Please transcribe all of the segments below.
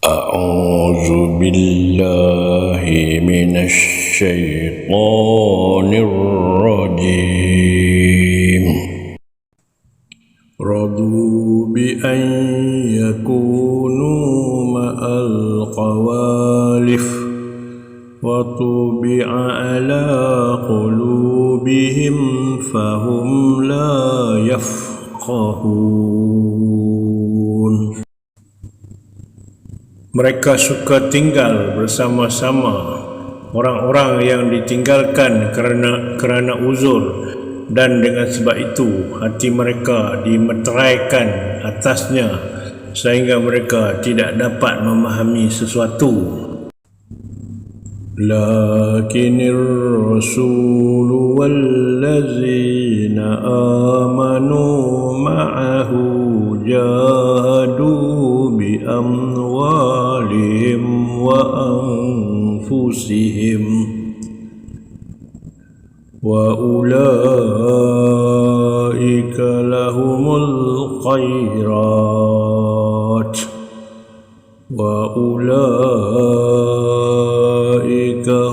أعوذ بالله من الشيطان الرجيم رضوا بأن يكونوا مع الخوالف وطبع على قلوبهم فهم لا يفقهون. Mereka suka tinggal bersama-sama orang-orang yang ditinggalkan kerana uzur, dan dengan sebab itu hati mereka dimeteraikan atasnya sehingga mereka tidak dapat memahami sesuatu. Lakinir rasulu wallazina amanu ma'ahu jahadu bi amwalihim wa anfusihim wa ulaika lahumul khairat wa ulaika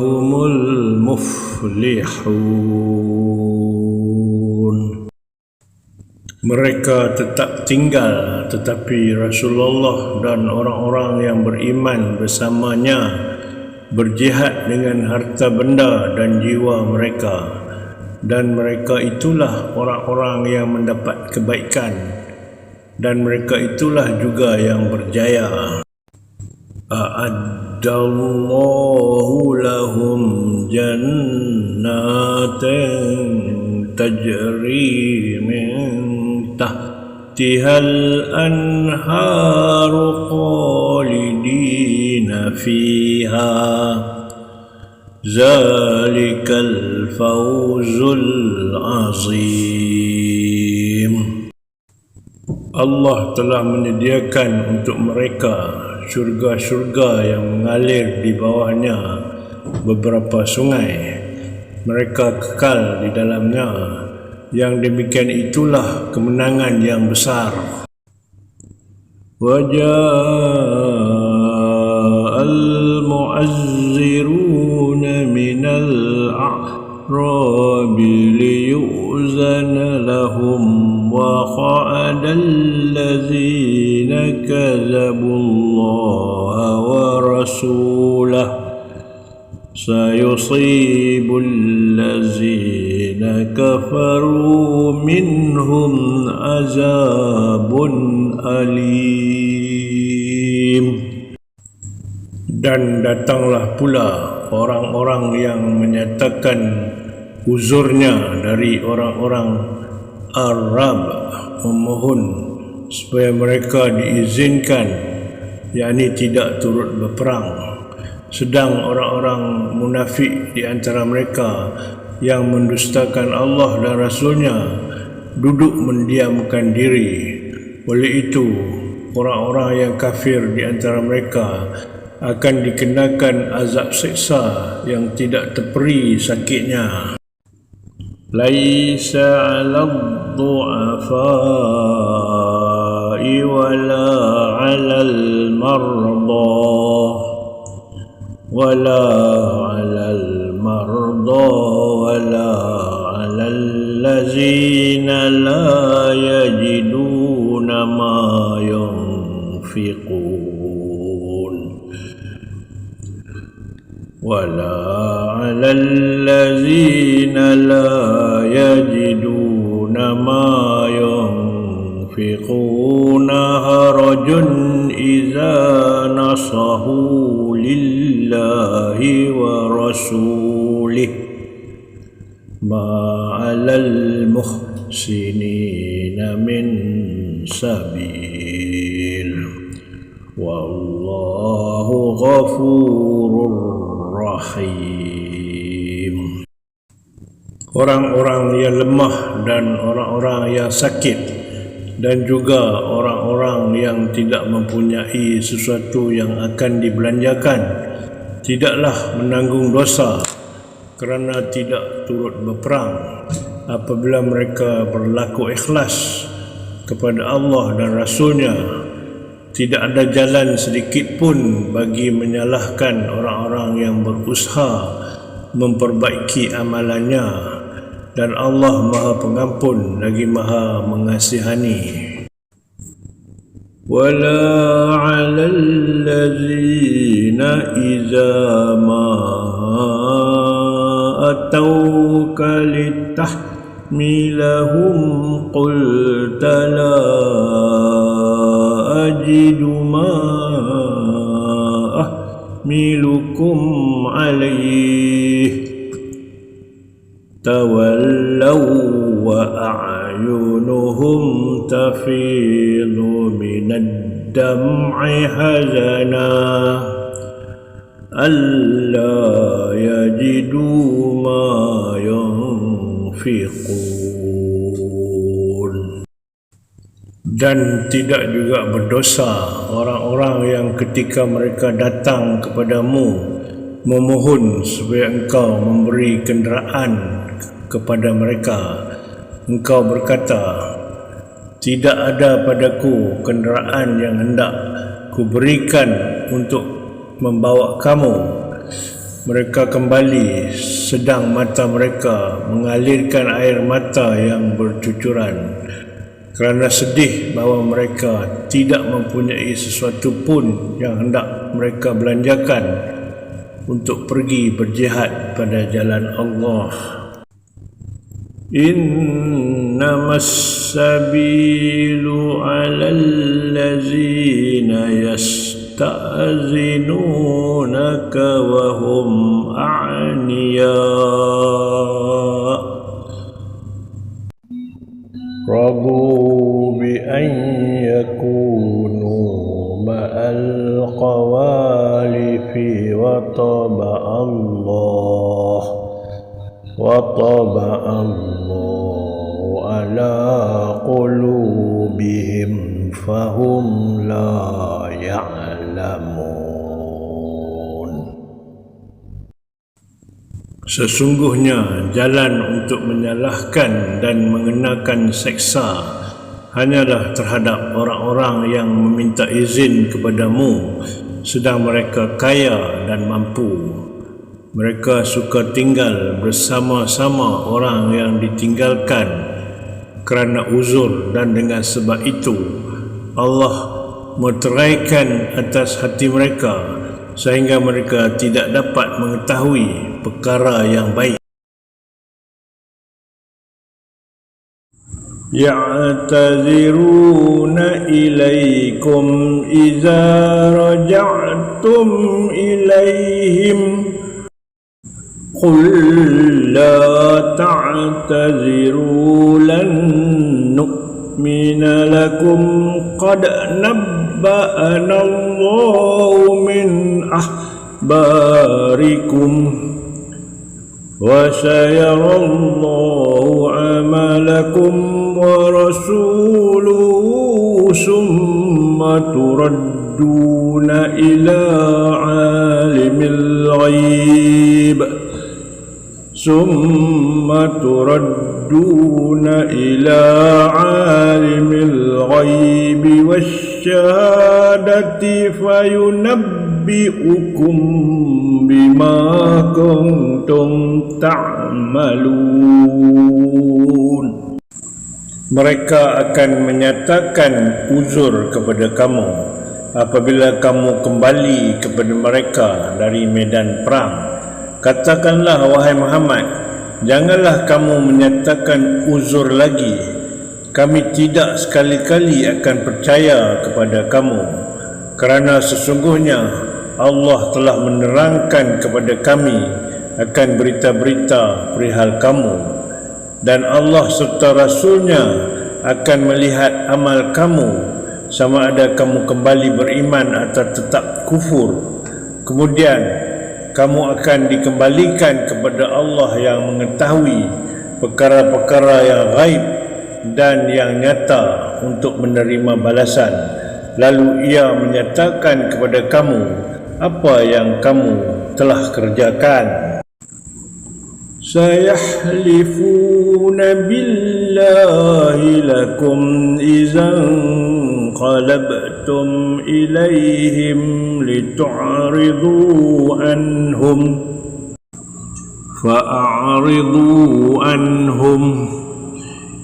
humul muflihun. Mereka tetap tinggal, tetapi Rasulullah dan orang-orang yang beriman bersamanya berjihad dengan harta benda dan jiwa mereka, dan mereka itulah orang-orang yang mendapat kebaikan, dan mereka itulah juga yang berjaya. A'addallahu lahum jannatin tajri min tahtihal anharu khalidina fiha zalikal fawzul azim. Allah telah menyediakan untuk mereka syurga-syurga yang mengalir di bawahnya beberapa sungai. Mereka kekal di dalamnya. Yang demikian itulah kemenangan yang besar. Waja'al mu'azziruna minal a'rabi liyu'zana lahum wa qa'adal ladzina kadzabullaha wa rasulahu sayusibul ladzina kafaru minhum azabun alim. Dan datanglah pula orang-orang yang menyatakan uzurnya dari orang-orang Arab memohon supaya mereka diizinkan, yakni tidak turut berperang. Sedang orang-orang munafik di antara mereka yang mendustakan Allah dan Rasulnya duduk mendiamkan diri. Oleh itu, orang-orang yang kafir di antara mereka akan dikenakan azab siksa yang tidak terperi sakitnya. Laisa 'alal du'afa'i wala 'alal marda ولا على المرضى ولا على الذين لا يجدون ما ينفقون ولا على الذين لا يجدون ما ينفقون حرج إذا نصحوا لله ورسوله ما على المحسنين من سبيل والله غفور رحيم. Orang-orang yang lemah dan orang-orang yang sakit, dan juga orang-orang yang tidak mempunyai sesuatu yang akan dibelanjakan, tidaklah menanggung dosa kerana tidak turut berperang apabila mereka berlaku ikhlas kepada Allah dan Rasulnya. Tidak ada jalan sedikit pun bagi menyalahkan orang-orang yang berusaha memperbaiki amalannya, dan Allah Maha Pengampun lagi Maha Mengasihani. وَلَا عَلَى الَّذِينَ إِذَا مَا أَتَوْكَ لِتَحْمِلَهُمْ قُلْتَ لَا أَجِدُ مَا أَحْمِلُكُمْ عَلَيْهِ تَوَلَّوْا وَأَعْيُنُهُمْ تَفِيضُ مِنَ الدَّمْعِ حَزَنًا أَلَّا يَجِدُوا مَا يُنْفِقُونَ. Dan tidak juga berdosa orang-orang yang ketika mereka datang kepadamu memohon supaya engkau memberi kenderaan kepada mereka, engkau berkata, tidak ada padaku kenderaan yang hendak kuberikan untuk membawa kamu. Mereka kembali sedang mata mereka mengalirkan air mata yang bercucuran kerana sedih bahawa mereka tidak mempunyai sesuatu pun yang hendak mereka belanjakan untuk pergi berjihad pada jalan Allah. Innamas sabilu 'alal ladzina yasta'zinunaka wa hum a'niya radu bi an yakunu ma'al qawalifi wa taba'allahu ala qulubihim fahum la ya'lamun. Sesungguhnya jalan untuk menyalahkan dan mengenakan seksa hanyalah terhadap orang-orang yang meminta izin kepadamu sedang mereka kaya dan mampu. Mereka suka tinggal bersama-sama orang yang ditinggalkan kerana uzur, dan dengan sebab itu Allah meteraikan atas hati mereka sehingga mereka tidak dapat mengetahui perkara yang baik. Ya'taziruna ilaikum iza raja'tum ilaihim qul la ta'taziru lan nu'mina lakum qad nabba'ana Allahu min ahbarikum wa sayarallahu amalakum wa rasuluhu summa turadduna ila alimil ghaib wasyahadati fayunabbi'ukum bima kuntum ta'malun. Mereka akan menyatakan uzur kepada kamu apabila kamu kembali kepada mereka dari medan perang. Katakanlah, wahai Muhammad, janganlah kamu menyatakan uzur lagi. Kami tidak sekali-kali akan percaya kepada kamu, kerana sesungguhnya Allah telah menerangkan kepada kami akan berita-berita perihal kamu, dan Allah serta Rasulnya akan melihat amal kamu, sama ada kamu kembali beriman atau tetap kufur. Kemudian kamu akan dikembalikan kepada Allah yang mengetahui perkara-perkara yang gaib dan yang nyata untuk menerima balasan. Lalu ia menyatakan kepada kamu apa yang kamu telah kerjakan. Sayahlifuna billahi lakum izan انقلبتم إليهم لتعرضوا عنهم فأعرضوا عنهم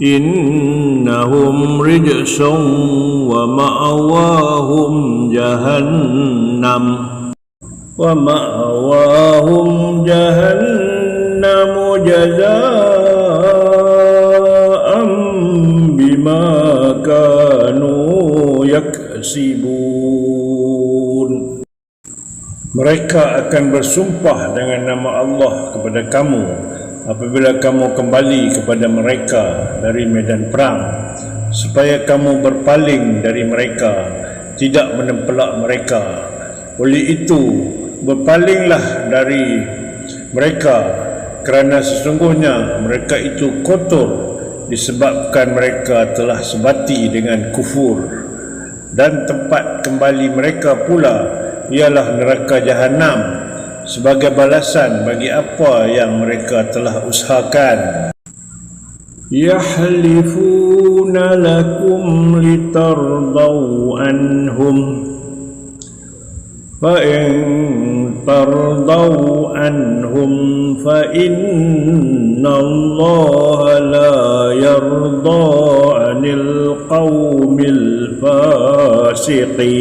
إنهم رجس ومأواهم جهنم جزاء بما كانوا يكسبون. Mereka akan bersumpah dengan nama Allah kepada kamu apabila kamu kembali kepada mereka dari medan perang, supaya kamu berpaling dari mereka, tidak menempelak mereka. Oleh itu, berpalinglah dari mereka, kerana sesungguhnya mereka itu kotor disebabkan mereka telah sebati dengan kufur, dan tempat kembali mereka pula ialah neraka Jahannam sebagai balasan bagi apa yang mereka telah usahakan. Yahlifuna lakum litardau anhum fa in tardau anhum fa innallaha la yarda 'anil qaumil fasiqin.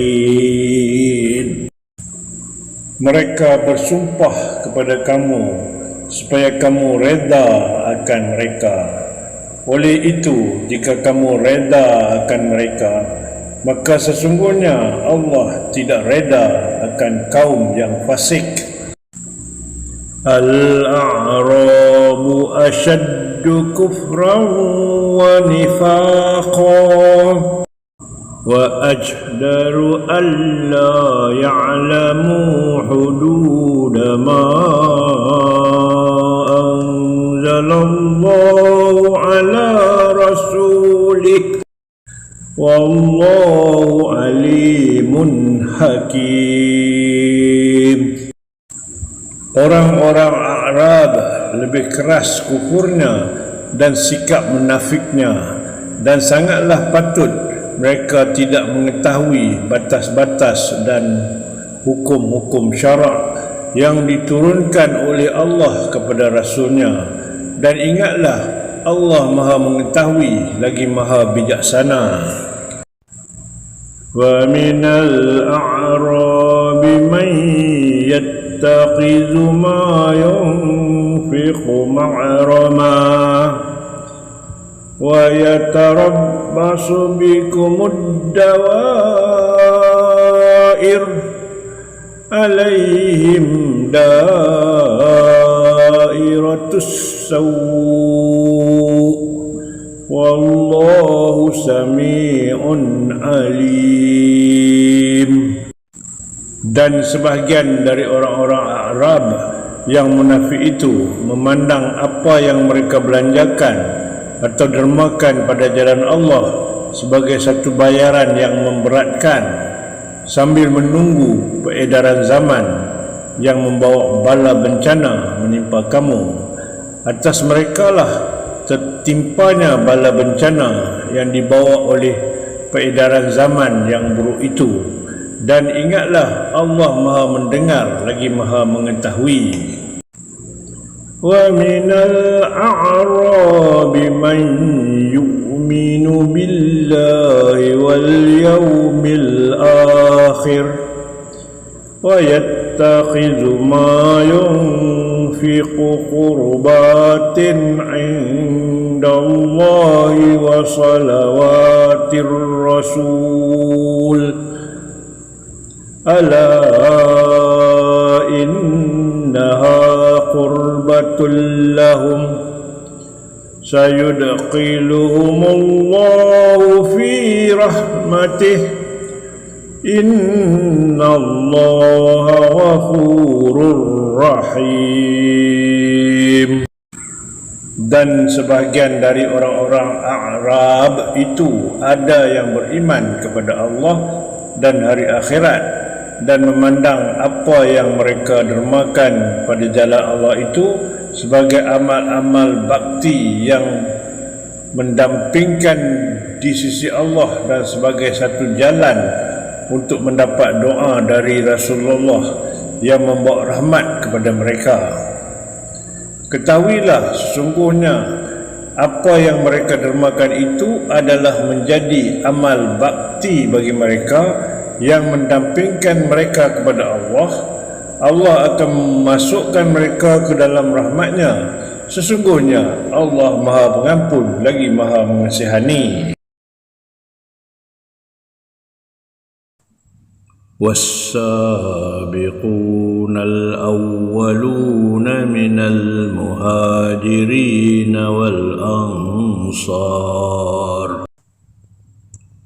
Mereka bersumpah kepada kamu supaya kamu reda akan mereka. Oleh itu, jika kamu reda akan mereka, maka sesungguhnya Allah tidak reda akan kaum yang fasik. Al-a'rabu ashaddu kufran wa nifaqan وَأَجْدَرُ أَلَّا يَعْلَمُوا حُدُودَ مَا أَنزَلَ اللَّهُ عَلَى رَسُولِهِ وَاللَّهُ عَلِيمٌ حَكِيمٌ. Orang-orang Arab lebih keras kufurnya dan sikap munafiknya, dan sangatlah patut mereka tidak mengetahui batas-batas dan hukum-hukum syarak yang diturunkan oleh Allah kepada Rasulnya. Dan ingatlah, Allah Maha mengetahui lagi Maha bijaksana. Wa minal a'rabi man yattakhidhu ma yunfiqu ma'rama wa yatarabbasu bikumud dawair alaihim dairatus sawu wallahu sami'un alim. Dan sebahagian dari orang-orang Arab yang munafik itu memandang apa yang mereka belanjakan atau dermakan pada jalan Allah sebagai satu bayaran yang memberatkan, sambil menunggu peredaran zaman yang membawa bala bencana menimpa kamu. Atas merekalah tertimpanya bala bencana yang dibawa oleh peredaran zaman yang buruk itu. Dan ingatlah, Allah Maha mendengar lagi Maha mengetahui. وَمِنَ الْأَعْرَابِ مَنْ يُؤْمِنُ بِاللَّهِ وَالْيَوْمِ الْآخِرِ وَيَتَّخِذُ مَا يُنْفِقُ قُرُبَاتٍ عِنْدَ اللَّهِ وَصَلَوَاتِ الرَّسُولِ أَلَا إِنَّهَا قُرْبَةٌ لَهُمْ سَيُدْخِلُهُمُ اللَّهُ فِي رَحْمَتِهِ إِنَّ اللَّهَ غَفُورٌ رَحِيمٌ. Dan sebahagian dari orang-orang Arab itu ada yang beriman kepada Allah dan hari akhirat, dan memandang apa yang mereka dermakan pada jalan Allah itu sebagai amal-amal bakti yang mendampingkan di sisi Allah dan sebagai satu jalan untuk mendapat doa dari Rasulullah yang membawa rahmat kepada mereka. Ketahuilah sesungguhnya apa yang mereka dermakan itu adalah menjadi amal bakti bagi mereka yang mendampingkan mereka kepada Allah. Allah akan memasukkan mereka ke dalam rahmatnya. Sesungguhnya Allah Maha Pengampun lagi Maha Mengasihani. والسابقون الأولون من المهاجرين والأنصار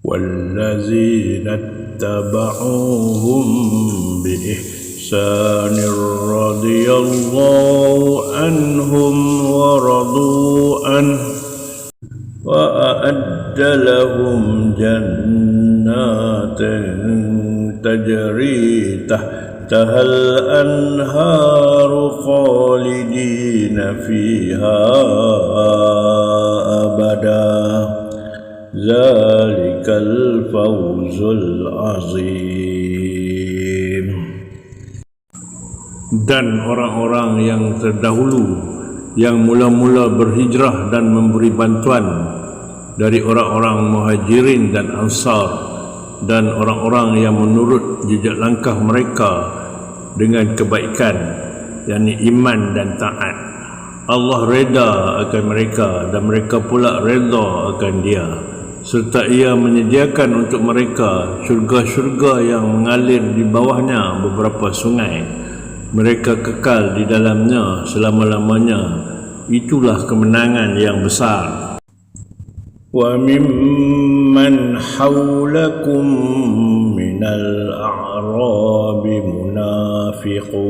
والذين اتبعوهم بإحسان رضي الله عنهم ورضوا عنه وأعد لهم جنات تجري تحتها الأنهار خالدين فيها أبدا ذلك الفوز العظيم. Dan orang-orang yang terdahulu yang mula-mula berhijrah dan memberi bantuan dari orang-orang muhajirin dan ansar dan orang-orang yang menurut jejak langkah mereka dengan kebaikan, yakni iman dan taat. Allah reda akan mereka dan mereka pula reda akan Dia, serta Ia menyediakan untuk mereka syurga-syurga yang mengalir di bawahnya beberapa sungai. Mereka kekal di dalamnya selama-lamanya. Itulah kemenangan yang besar. وَمِمَّنْ حَوْلَكُمْ مِنَ الْأَعْرَابِ مُنَافِقُونَ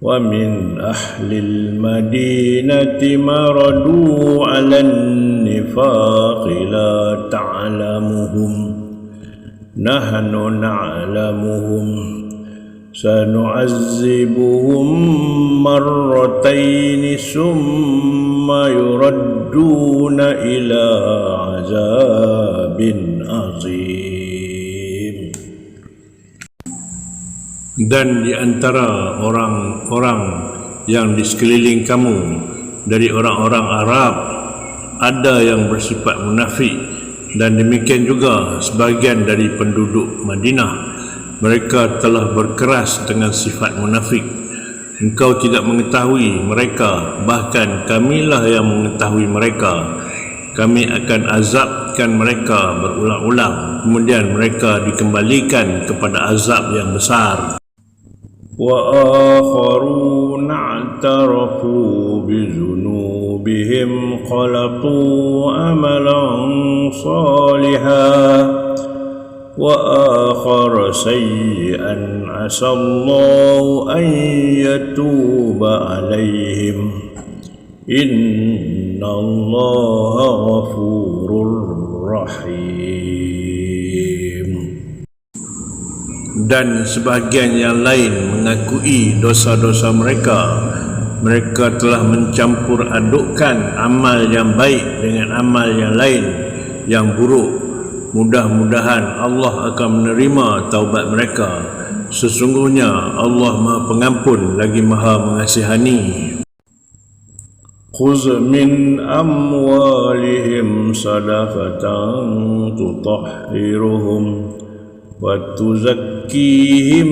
وَمِنْ أَهْلِ الْمَدِينَةِ مَرَدُوا عَلَى النِّفَاقِ لَا تَعْلَمُهُمْ نَحْنُ نَعْلَمُهُمْ سنعذبهم مرتين ثم يردون إلى عذاب عظيم. Dan di antara orang-orang yang di sekeliling kamu dari orang-orang Arab ada yang bersifat munafik, dan demikian juga sebahagian dari penduduk Madinah. Mereka telah berkeras dengan sifat munafik. Engkau tidak mengetahui mereka, bahkan kamilah yang mengetahui mereka. Kami akan azabkan mereka berulang-ulang, kemudian mereka dikembalikan kepada azab yang besar. وَآخَرُونَ اعْتَرَفُوا بِذُنُوبِهِمْ خَلَطُوا عَمَلًا صَالِحًا وآخر سيئا عسى الله أن يتوب عليهم إن الله غفور رحيم. Dan sebahagian yang lain mengakui dosa-dosa mereka. Mereka telah mencampur adukkan amal yang baik dengan amal yang lain yang buruk. Mudah-mudahan Allah akan menerima taubat mereka. Sesungguhnya Allah Maha Pengampun lagi Maha Mengasihani. Khudh min amwalihim sadaqatan tutahhiruhum wa tuzakkihim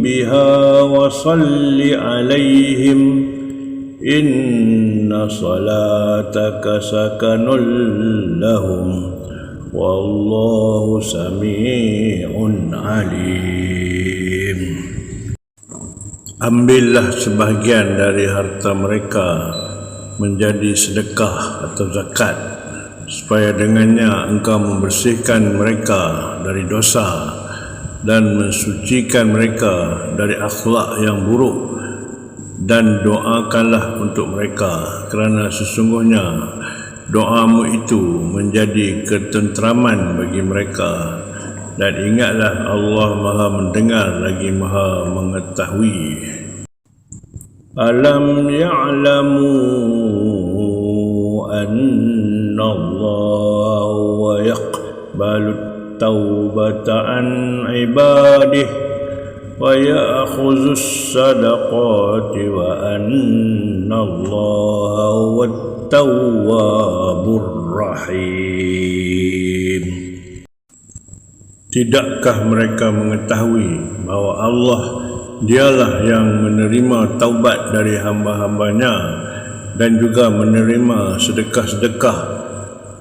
biha wa salli alaihim inna salataka sakanul lahum Wallahu sami'un alim. Ambillah sebahagian dari harta mereka menjadi sedekah atau zakat, supaya dengannya engkau membersihkan mereka dari dosa dan mensucikan mereka dari akhlak yang buruk. Dan doakanlah untuk mereka, kerana sesungguhnya doamu itu menjadi ketentraman bagi mereka. Dan ingatlah Allah Maha mendengar lagi Maha mengetahui. Alam ya'lamu anna Allah التوبة عن عباده ويأخذ الصدقات وأن الله هو التواب الرحيم. Tidakkah mereka mengetahui bahawa Allah dialah yang menerima taubat dari hamba-hambanya dan juga menerima sedekah-sedekah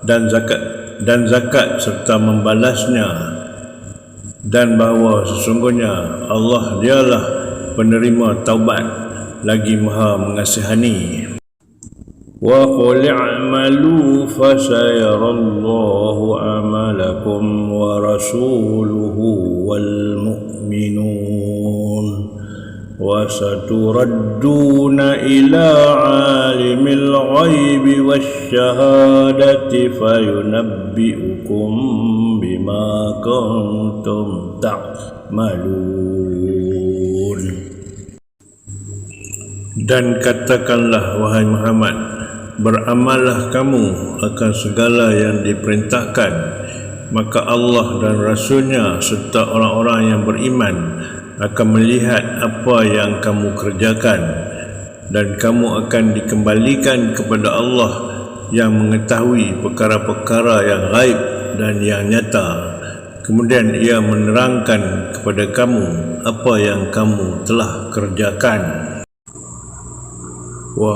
dan zakat serta membalasnya, dan bahawa sesungguhnya Allah dialah penerima taubat lagi maha mengasihani. Wa qul i'malu fasayarallahu amalakum wa rasuluhu wal mu'minun wa saturadduna ila alimil ghaibi wasyahadati fayunabbi'ukum bima kuntum ta'malun. Dan katakanlah wahai Muhammad, beramallah kamu akan segala yang diperintahkan, maka Allah dan Rasulnya serta orang-orang yang beriman akan melihat apa yang kamu kerjakan, dan kamu akan dikembalikan kepada Allah yang mengetahui perkara-perkara yang gaib dan yang nyata. Kemudian ia menerangkan kepada kamu apa yang kamu telah kerjakan. Wa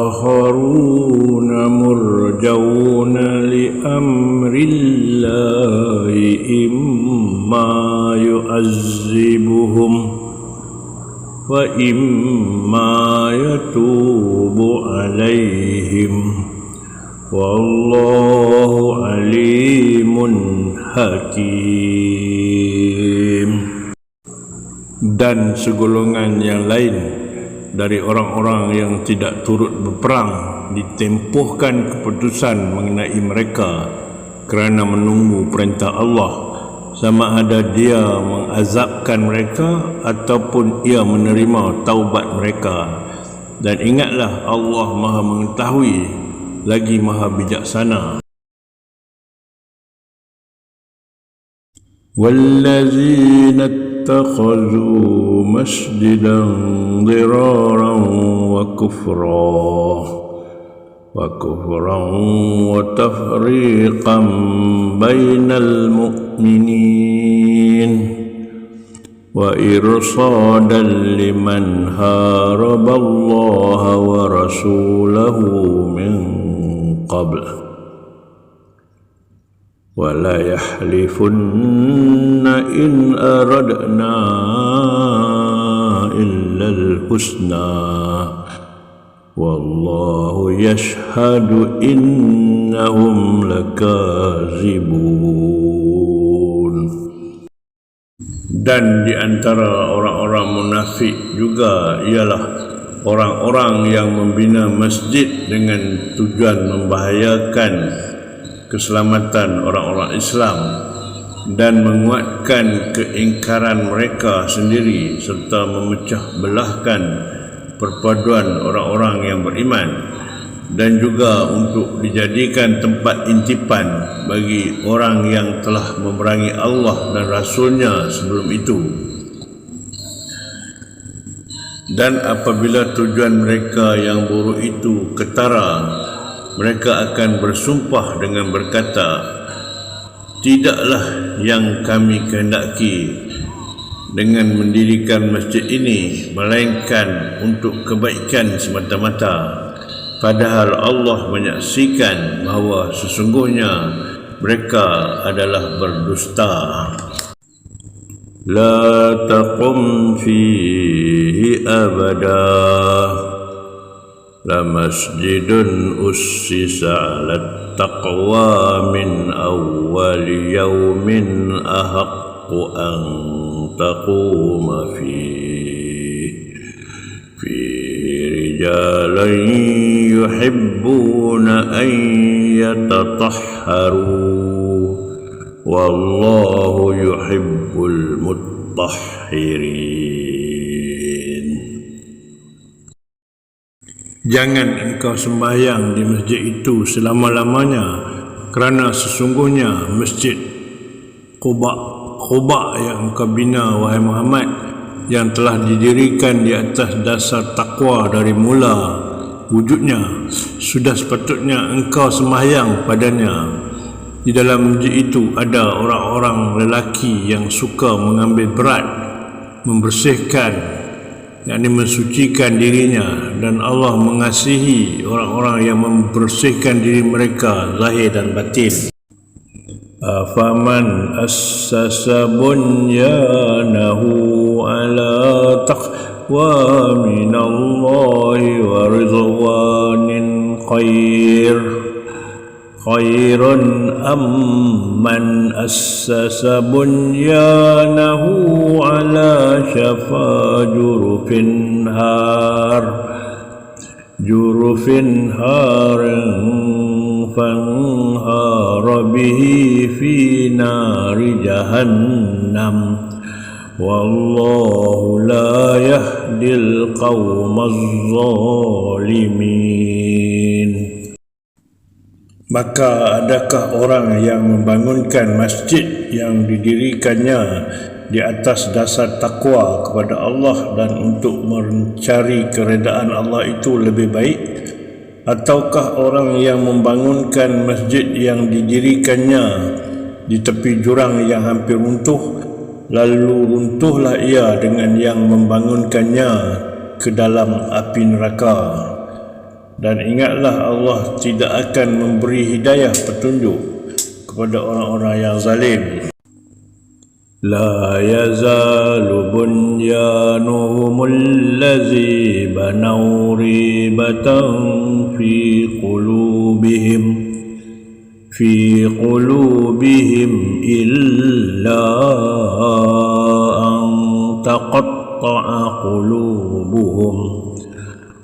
akharuna murjauna li amrillahi imma yu'azzibuhum wa imma yatubu alaihim wallahu alimun hakim. Dan segolongan yang lain dari orang-orang yang tidak turut berperang ditempuhkan keputusan mengenai mereka kerana menunggu perintah Allah, sama ada dia mengazabkan mereka ataupun ia menerima taubat mereka. Dan ingatlah, Allah maha mengetahui lagi maha bijaksana. Wallazina اتخذوا مسجدا ضرارا وكفرا وتفريقا بين المؤمنين وإرصادا لمن حارب الله ورسوله من قبل ولا يحلفن إن أردنا إلا الحسنى والله يشهد إنهم لكاذبون. Dan di antara orang-orang munafik juga ialah orang-orang yang membina masjid dengan tujuan membahayakan keselamatan orang-orang Islam dan menguatkan keingkaran mereka sendiri serta memecah belahkan perpaduan orang-orang yang beriman, dan juga untuk dijadikan tempat intipan bagi orang yang telah memerangi Allah dan Rasulnya sebelum itu. Dan apabila tujuan mereka yang buruk itu ketara, mereka akan bersumpah dengan berkata, tidaklah yang kami kehendaki dengan mendirikan masjid ini melainkan untuk kebaikan semata-mata, padahal Allah menyaksikan bahawa sesungguhnya mereka adalah berdusta. La taqum fihi abadah لمسجد أسس على التقوى من أول يوم أحق أن تقوم فيه رجال يحبون أن يتطهروا والله يحب المطهرين. Jangan engkau sembahyang di masjid itu selama-lamanya, kerana sesungguhnya masjid Qubak yang engkau bina, wahai Muhammad, yang telah didirikan di atas dasar takwa dari mula wujudnya, sudah sepatutnya engkau sembahyang padanya. Di dalam masjid itu ada orang-orang lelaki yang suka mengambil berat, membersihkan, yakni mensucikan dirinya, dan Allah mengasihi orang-orang yang membersihkan diri mereka zahir dan batin. Afaman assasa bunyanahu ala taqwa minallahi wa ridwanin khairun amman assasa bunyanahu ala syafa jurufin harin fanhara bihi fi nari jahannam wallahu la yahdil qawmaz zalimin. Maka adakah orang yang membangunkan masjid yang didirikannya di atas dasar takwa kepada Allah dan untuk mencari keredaan Allah itu lebih baik? Ataukah orang yang membangunkan masjid yang didirikannya di tepi jurang yang hampir runtuh, lalu runtuhlah ia dengan yang membangunkannya ke dalam api neraka? Dan ingatlah, Allah tidak akan memberi hidayah petunjuk kepada orang-orang yang zalim. La yazalu bunyanuhum allazi banaw ribatan fi qulubihim illa an taqatta'a qulubuhum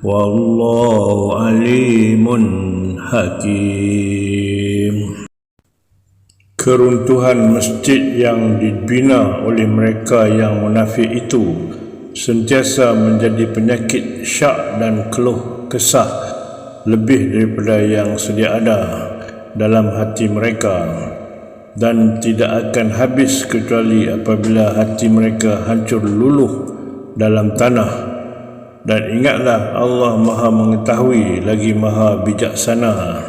wallahu alimun hakim. Keruntuhan masjid yang dibina oleh mereka yang munafik itu sentiasa menjadi penyakit syak dan keluh kesah lebih daripada yang sedia ada dalam hati mereka, dan tidak akan habis kecuali apabila hati mereka hancur luluh dalam tanah. Dan ingatlah, Allah Maha mengetahui lagi Maha bijaksana.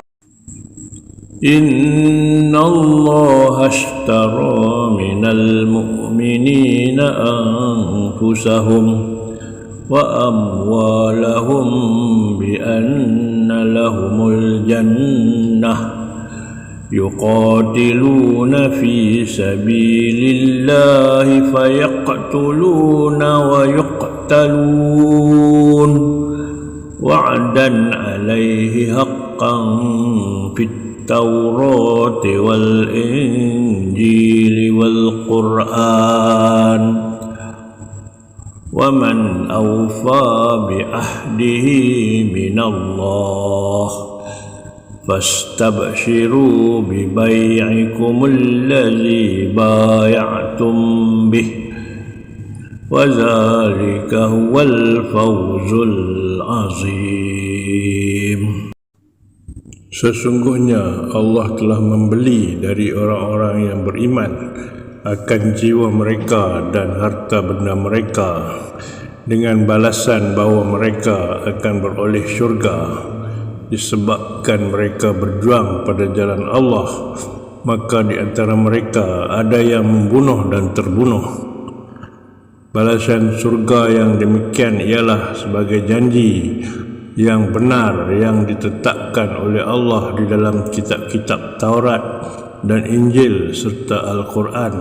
Inna Allah ashtara minal mu'minina anfusahum wa amwalahum bi anna lahumul jannah yuqatiluna fi sabilillahi fayaqtuluna wa yuqtalun wa'dan alayhi haqqan fit التوراة والإنجيل والقرآن ومن أوفى بعهده من الله فاستبشروا ببيعكم الذي بايعتم به وذلك هو الفوز العظيم. Sesungguhnya Allah telah membeli dari orang-orang yang beriman akan jiwa mereka dan harta benda mereka dengan balasan bahawa mereka akan beroleh syurga disebabkan mereka berjuang pada jalan Allah. Maka di antara mereka ada yang membunuh dan terbunuh. Balasan surga yang demikian ialah sebagai janji yang benar yang ditetapkan oleh Allah di dalam kitab-kitab Taurat dan Injil serta Al-Quran.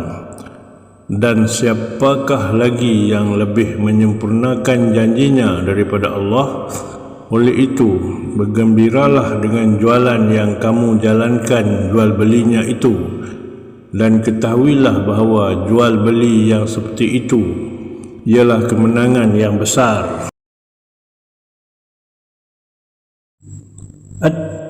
Dan siapakah lagi yang lebih menyempurnakan janjinya daripada Allah? Oleh itu, bergembiralah dengan jualan yang kamu jalankan jual belinya itu, dan ketahuilah bahawa jual beli yang seperti itu ialah kemenangan yang besar.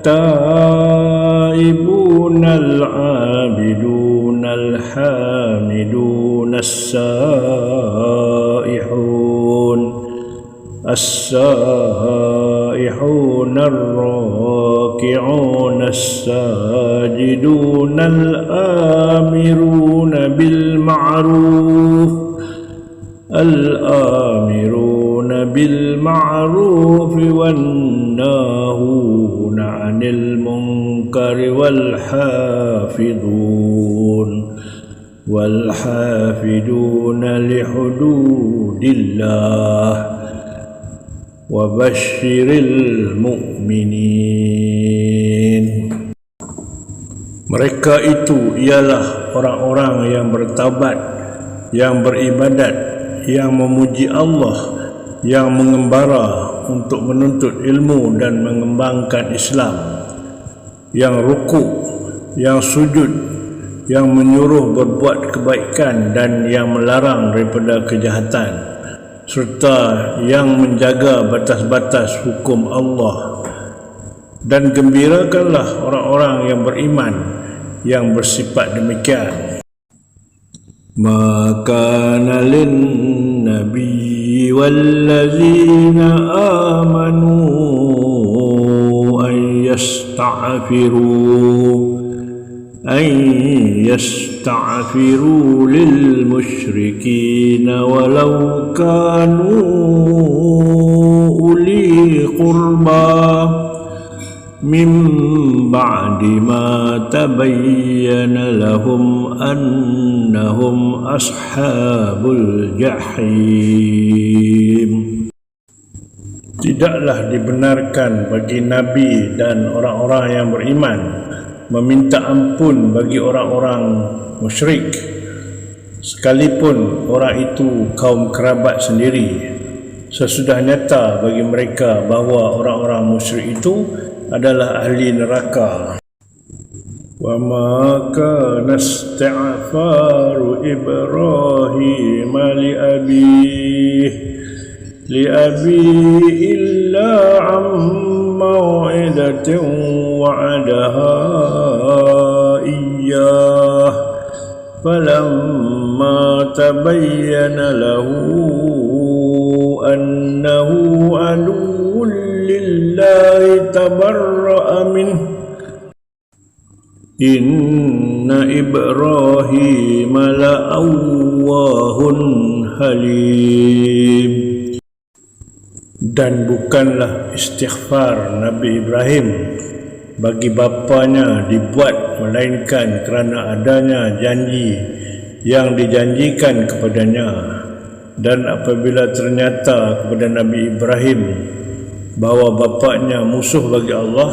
التائبون العابدون الحامدون السائحون السائحون الراكعون الساجدون الآمرون بالمعروف والناهون عن المنكر والحافظون لحدود الله وبشر المؤمنين. Mereka itu ialah orang-orang yang bertaubat, yang beribadat, yang memuji Allah, yang mengembara untuk menuntut ilmu dan mengembangkan Islam, yang rukuk, yang sujud, yang menyuruh berbuat kebaikan dan yang melarang daripada kejahatan, serta yang menjaga batas-batas hukum Allah. Dan gembirakanlah orang-orang yang beriman yang bersifat demikian. Ma kana lin-nabiyyi wal-ladzina amanu an yasta'firu lil-musyrikin walau kanu uli qurba min ba'di ma tabayyana lahum annahum ashabul jahim. Tidaklah dibenarkan bagi Nabi dan orang-orang yang beriman meminta ampun bagi orang-orang musyrik, sekalipun orang itu kaum kerabat sendiri, sesudah nyata bagi mereka bahawa orang-orang musyrik itu adalah ahli neraka. Wa ma kana isti'faru Ibrahim li abihi illa an maw'idatin wa'adaha iyyah falamma tabayyana lahu annahu aduwwun lillahi tabarra'a minhu inna Ibrahim la'awwahun halim. Dan bukanlah istighfar Nabi Ibrahim bagi bapanya dibuat melainkan kerana adanya janji yang dijanjikan kepadanya. Dan apabila ternyata kepada Nabi Ibrahim bahawa bapaknya musuh bagi Allah,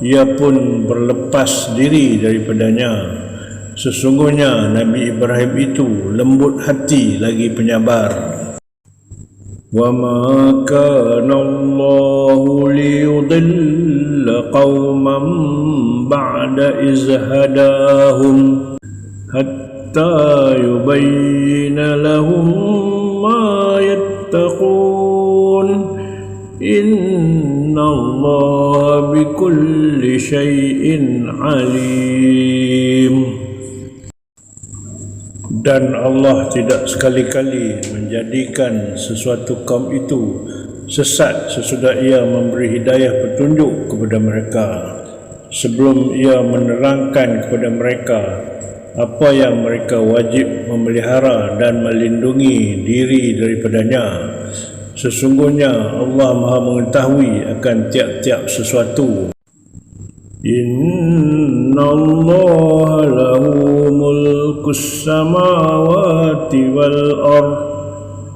ia pun berlepas diri daripadanya. Sesungguhnya Nabi Ibrahim itu lembut hati lagi penyabar. Wa ma kana Allahu liyudilla qauman ba'da iz hadahum hatta yubayyana lahum ma yattaqun inna Allah bikulli syai'in alim. Dan Allah tidak sekali-kali menjadikan sesuatu kaum itu sesat sesudah ia memberi hidayah petunjuk kepada mereka, sebelum ia menerangkan kepada mereka apa yang mereka wajib memelihara dan melindungi diri daripadanya. Sesungguhnya Allah Maha mengetahui akan tiap-tiap sesuatu. Inna Allah lahu mulkus samawati wal ard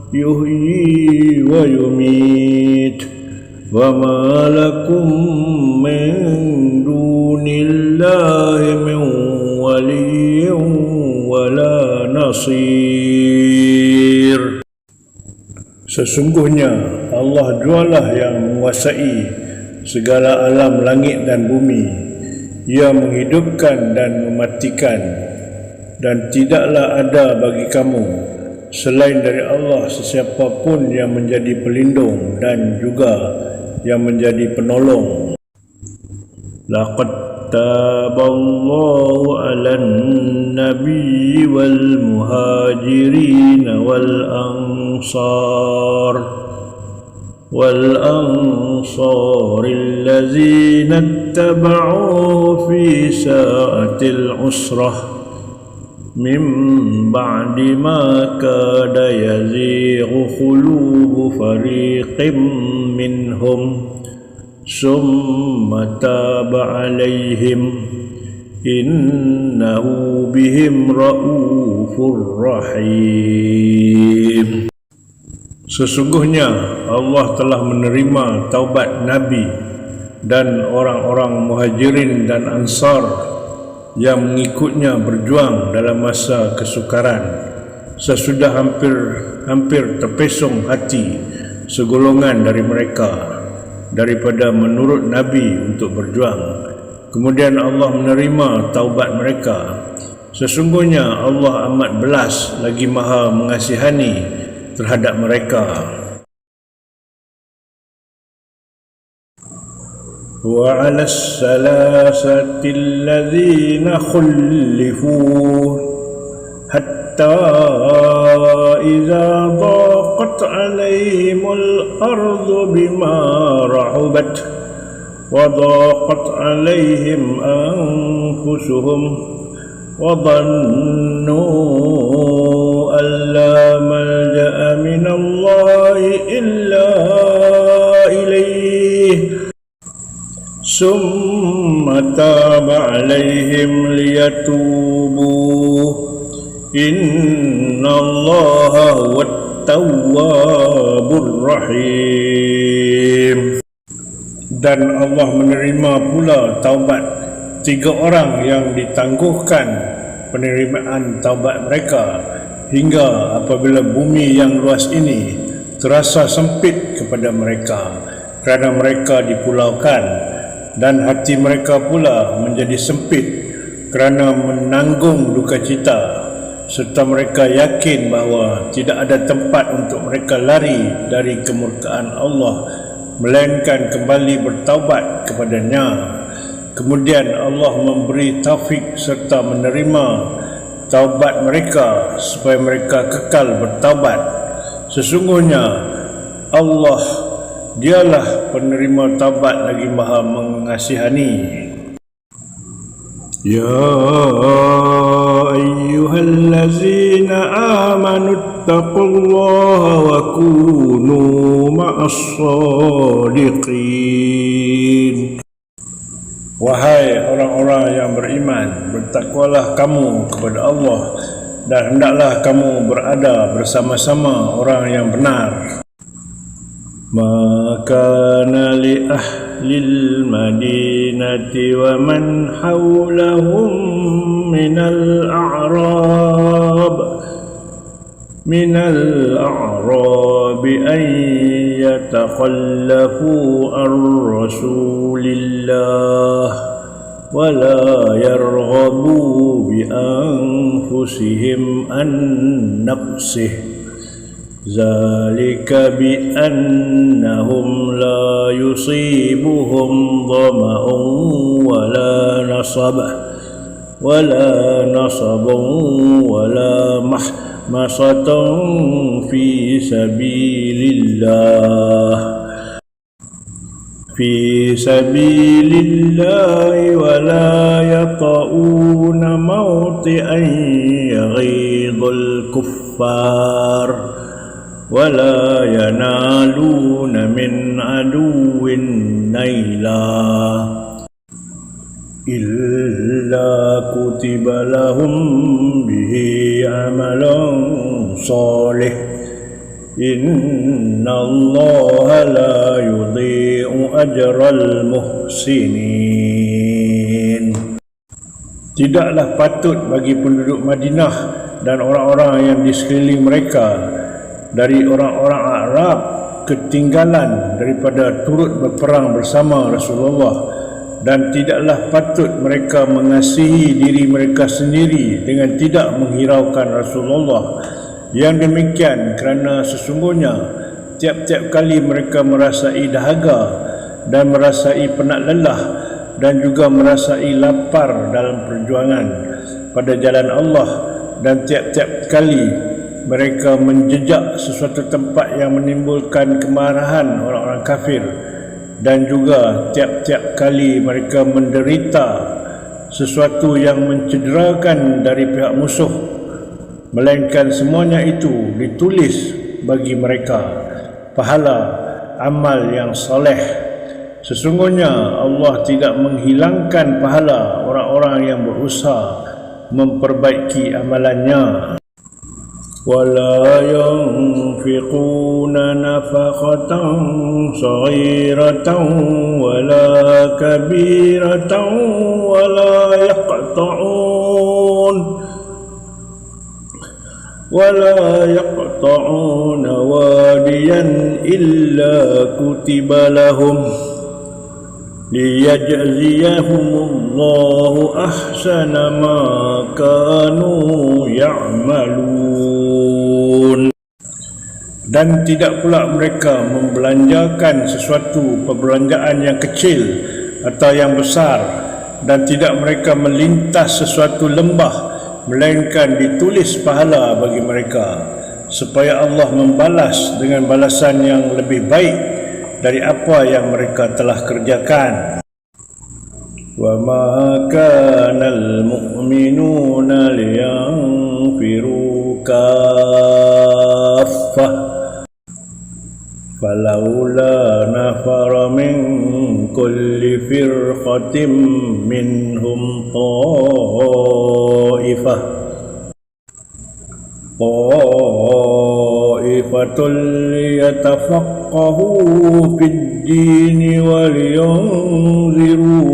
yuhyi wa yumit wa ma lakum min dunillahi min waliyyin wala nasir. Sesungguhnya Allah jualah yang menguasai segala alam langit dan bumi. Ia menghidupkan dan mematikan, dan tidaklah ada bagi kamu selain dari Allah sesiapa pun yang menjadi pelindung dan juga yang menjadi penolong. Laqad taballahu 'alan nabiyyi wal muhajirin wal ansar والأنصار الذين اتبعوه في ساعة العسرة من بعد ما كاد يزيغ قلوب فريق منهم ثم تاب عليهم إنه بهم رؤوف رحيم. Sesungguhnya Allah telah menerima taubat Nabi dan orang-orang Muhajirin dan Ansar yang mengikutnya berjuang dalam masa kesukaran, sesudah hampir terpesong hati segolongan dari mereka daripada menurut Nabi untuk berjuang. Kemudian Allah menerima taubat mereka. Sesungguhnya Allah amat belas lagi maha mengasihani terhadap mereka. Wa 'alas salasati alladzina khulifu hatta idza daqat 'alaihimul ardu bima rahubat wa daqat 'alaihim anfusuhum wa dhannu an la malja'a minallahi illa ilayhi summa taba 'alaihim liyatubu innallaha huwat tawwabur rahim. Dan Allah menerima pula taubat 3 orang yang ditangguhkan penerimaan taubat mereka hingga apabila bumi yang luas ini terasa sempit kepada mereka kerana mereka dipulaukan, dan hati mereka pula menjadi sempit kerana menanggung duka cita, serta mereka yakin bahawa tidak ada tempat untuk mereka lari dari kemurkaan Allah melainkan kembali bertaubat kepadanya. Kemudian Allah memberi taufik serta menerima taubat mereka supaya mereka kekal bertaubat. Sesungguhnya Allah dialah penerima taubat lagi maha mengasihani. Ya ayyuhallazina amanu ittaqullaha wa kunu ma'as shadiqin. Wahai orang-orang yang beriman, bertakwalah kamu kepada Allah dan hendaklah kamu berada bersama-sama orang yang benar. Maka li ahlil madinati wa man hawlahum minal a'rab an yatakhallafu ar-rasulillah wa la yarghabu bi anfusihim an nafsihi zalika bi annahum la yusibuhum dhama'un wala nasabun wala mahmasatun fi sabilillahi wala yata'una mawti'an yaghidul kuffar wala yanaluna min aduwin naila illa kutiba lahum bihi amalan salih innallaha la yudhi'u ajral muhsinin. Tidaklah patut bagi penduduk Madinah dan orang-orang yang di sekeliling mereka dari orang-orang Arab ketinggalan daripada turut berperang bersama Rasulullah, dan tidaklah patut mereka mengasihi diri mereka sendiri dengan tidak menghiraukan Rasulullah. Yang demikian kerana sesungguhnya tiap-tiap kali mereka merasai dahaga dan merasai penat lelah dan juga merasai lapar dalam perjuangan pada jalan Allah, dan tiap-tiap kali mereka menjejak sesuatu tempat yang menimbulkan kemarahan orang-orang kafir, dan juga tiap-tiap kali mereka menderita sesuatu yang mencederakan dari pihak musuh, melainkan semuanya itu ditulis bagi mereka pahala amal yang soleh. Sesungguhnya Allah tidak menghilangkan pahala orang-orang yang berusaha memperbaiki amalannya. ولا ينفقون نفقة صغيرة ولا كبيرة ولا يقطعون واديا إلا كتب لهم ليجزيهم الله أحسن ما كانوا يعملون. Dan tidak pula mereka membelanjakan sesuatu perbelanjaan yang kecil atau yang besar, dan tidak mereka melintas sesuatu lembah, melainkan ditulis pahala bagi mereka, supaya Allah membalas dengan balasan yang lebih baik dari apa yang mereka telah kerjakan. وَمَا كَانَ الْمُؤْمِنُونَ لِيَنْفِرُوا كَافَّةً فَلَوْلَا نَفَرَ مِنْ كُلِّ فِرْقَةٍ مِنْهُمْ طَائِفَةٌ لِيَتَفَقَّهُوا فِي الدِّينِ وَلِيُنذِرُوا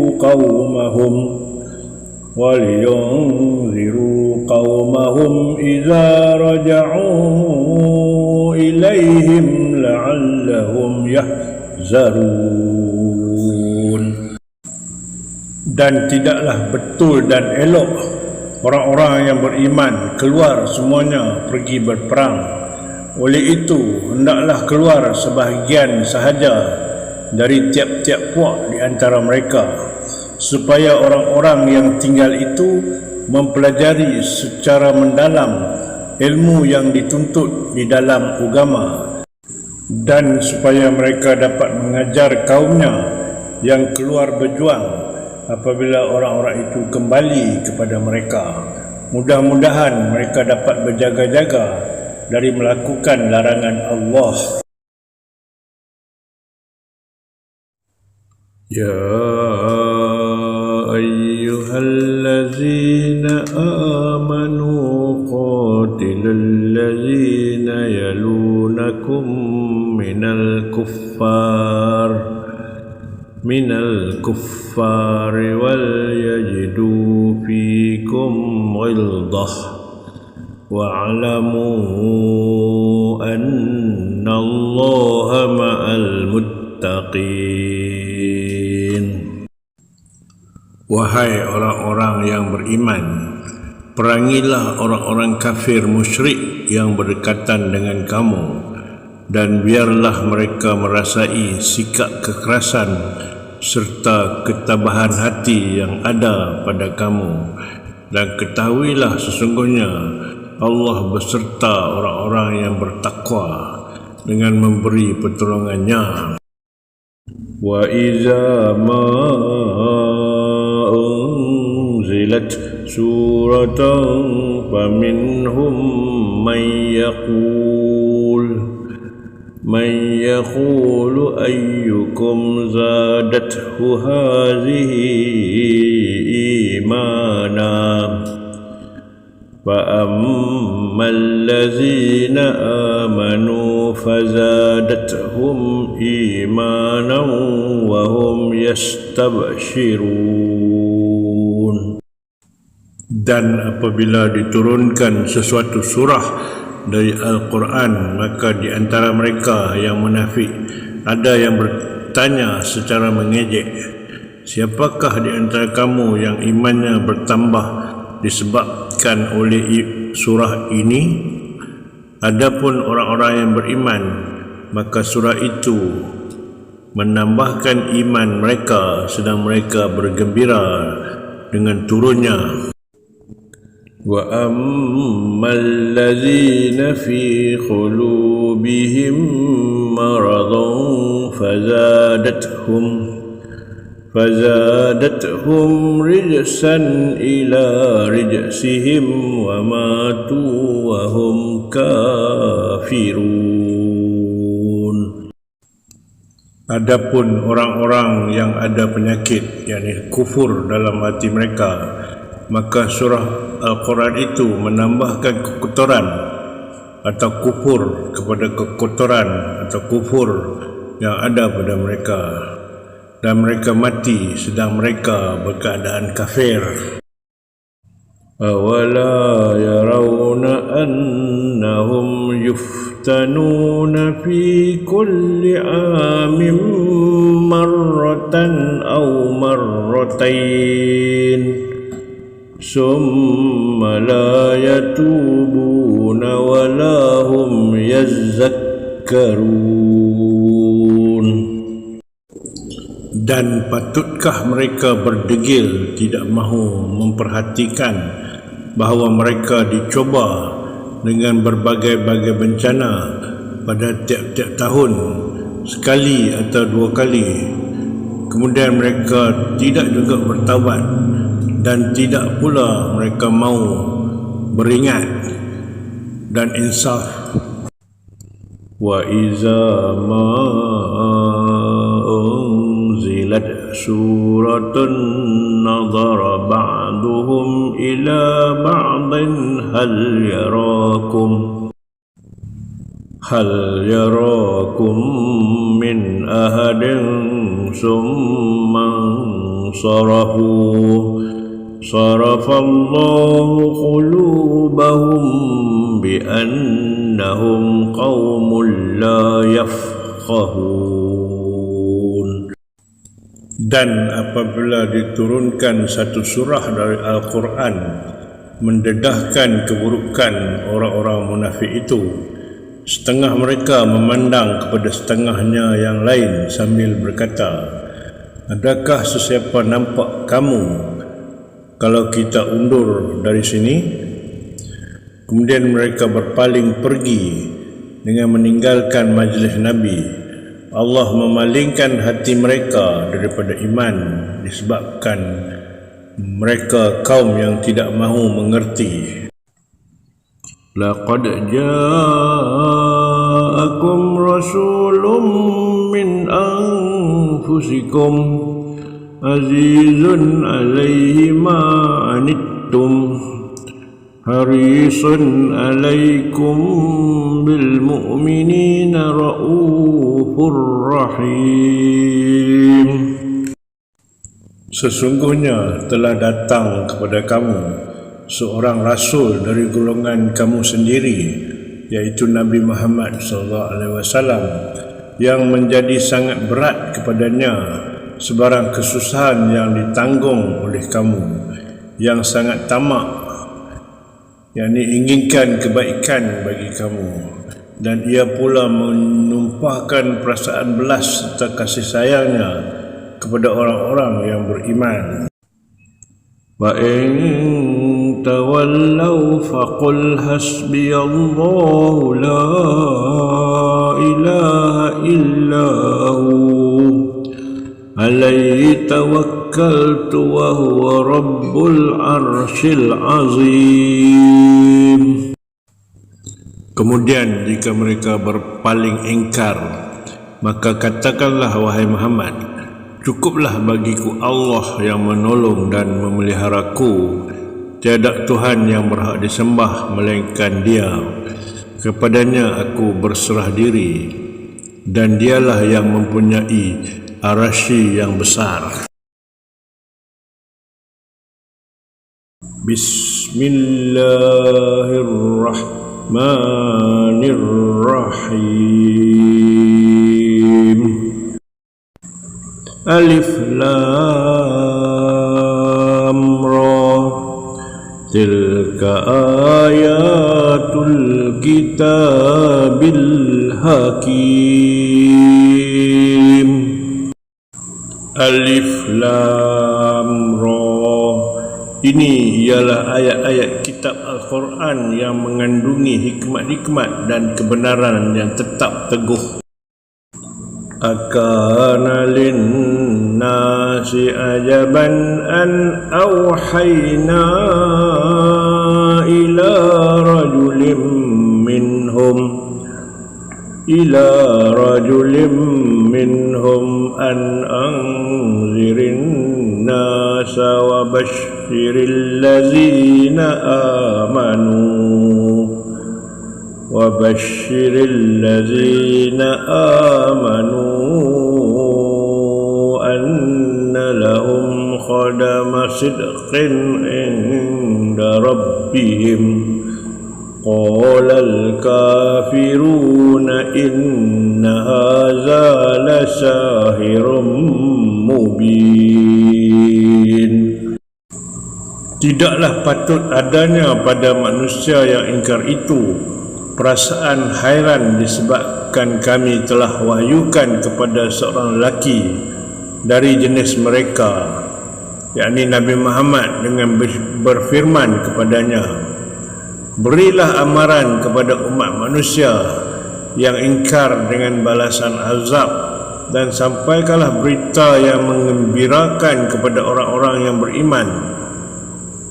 قَوْمَهُمْ إِذَا رَجَعُوا إِلَيْهِمْ لَعَلَّهُمْ يَحْذَرُونَ. Dan tidaklah betul dan elok orang-orang yang beriman keluar semuanya pergi berperang. Oleh itu, hendaklah keluar sebahagian sahaja dari tiap-tiap puak di antara mereka, supaya orang-orang yang tinggal itu mempelajari secara mendalam ilmu yang dituntut di dalam agama, dan supaya mereka dapat mengajar kaumnya yang keluar berjuang apabila orang-orang itu kembali kepada mereka. Mudah-mudahan mereka dapat berjaga-jaga dari melakukan larangan Allah. Ya ayyuhallazina amanu qatilul ladzina yalunakum minal kuffari wal yajidu fikum ghildah wa'lamu anna Allaha ma'al muttaqin. Wahai orang-orang yang beriman, perangilah orang-orang kafir musyrik yang berdekatan dengan kamu, dan biarlah mereka merasai sikap kekerasan serta ketabahan hati yang ada pada kamu. Dan ketahuilah sesungguhnya Allah beserta orang-orang yang bertakwa dengan memberi pertolongannya. Wa iza ma unzilat suratan faminhum man yaqulu ayyukum zadathu hadhihi imana فَأَمَّا الَّذِينَ آمَنُوا فَزَادَتْهُمْ إِيمَانًا وَهُمْ يَسْتَبْشِرُونَ. Dan apabila diturunkan sesuatu surah dari Al-Quran, maka di antara mereka yang munafik ada yang bertanya secara mengejek, siapakah di antara kamu yang imannya bertambah disebabkan oleh surah ini? Adapun orang-orang yang beriman, maka surah itu menambahkan iman mereka, sedang mereka bergembira dengan turunnya. وأما الذين في قلوبهم مرض فزادتهم رجسا إلى رجسهم وماتوا وهم كافرون. Adapun orang-orang yang ada penyakit, yakni kufur dalam hati mereka, maka surah Al-Quran itu menambahkan kekotoran atau kufur kepada kekotoran atau kufur yang ada pada mereka, dan mereka mati sedang mereka berkeadaan kafir. Awala yarawna annahum yuftanuna fi kulli amin marratan aw marratain summa la yatubuna wa la hum yazzakkarun. Dan patutkah mereka berdegil tidak mahu memperhatikan bahawa mereka dicoba dengan berbagai-bagai bencana pada tiap-tiap tahun, sekali atau dua kali, kemudian mereka tidak juga bertaubat dan tidak pula mereka mau beringat dan insaf. Wa iza ma unzilat suratun nadhara ba'duhum ila ba'din hal yarakum min ahadin summa sarafallahu qulubahum bi'annahum qaumun la yafqahun. Dan apabila diturunkan satu surah dari Al-Quran mendedahkan keburukan orang-orang munafik itu, setengah mereka memandang kepada setengahnya yang lain sambil berkata, adakah sesiapa nampak kamu kalau kita undur dari sini? Kemudian mereka berpaling pergi dengan meninggalkan majlis Nabi. Allah memalingkan hati mereka daripada iman disebabkan mereka kaum yang tidak mahu mengerti. Laqad ja'akum rasulun min anfusikum azizun alaihi ma anittum harisun alaikum bil mu'minina raufur rahim. Sesungguhnya telah datang kepada kamu seorang rasul dari golongan kamu sendiri, yaitu Nabi Muhammad SAW, yang menjadi sangat berat kepadanya sebarang kesusahan yang ditanggung oleh kamu, yang sangat tamak, yakni inginkan kebaikan bagi kamu, dan ia pula menumpahkan perasaan belas serta kasih sayangnya kepada orang-orang yang beriman. Wa in tawallaw faqul hasbiyallahu la ilaha illa hu alaihi tawakkaltu wa huwa rabbul arsyil azim. Kemudian jika mereka berpaling ingkar, maka katakanlah wahai Muhammad, cukuplah bagiku Allah yang menolong dan memeliharaku. Tiada Tuhan yang berhak disembah melainkan Dia. Kepadanya aku berserah diri, dan Dialah yang mempunyai arasy yang besar. Bismillahirrahmanirrahim. Alif Lam Ra. Tilka ayatul kitabil hakim. Alif Lam Ra. Ini ialah ayat-ayat kitab Al-Quran yang mengandungi hikmat-hikmat dan kebenaran yang tetap teguh. Akana linnasi ajaban an awhayna ila rajulim minhum an anzirin nasa wa bashiril lazina amanu anna lahum qadama sidqin inda rabbihim qalal kafiruna inna hadza lasahirun mubin. Tidaklah patut adanya pada manusia yang ingkar itu perasaan hairan disebabkan kami telah wahyukan kepada seorang lelaki dari jenis mereka, yakni Nabi Muhammad, dengan berfirman kepadanya, berilah amaran kepada umat manusia yang ingkar dengan balasan azab, dan sampaikanlah berita yang menggembirakan kepada orang-orang yang beriman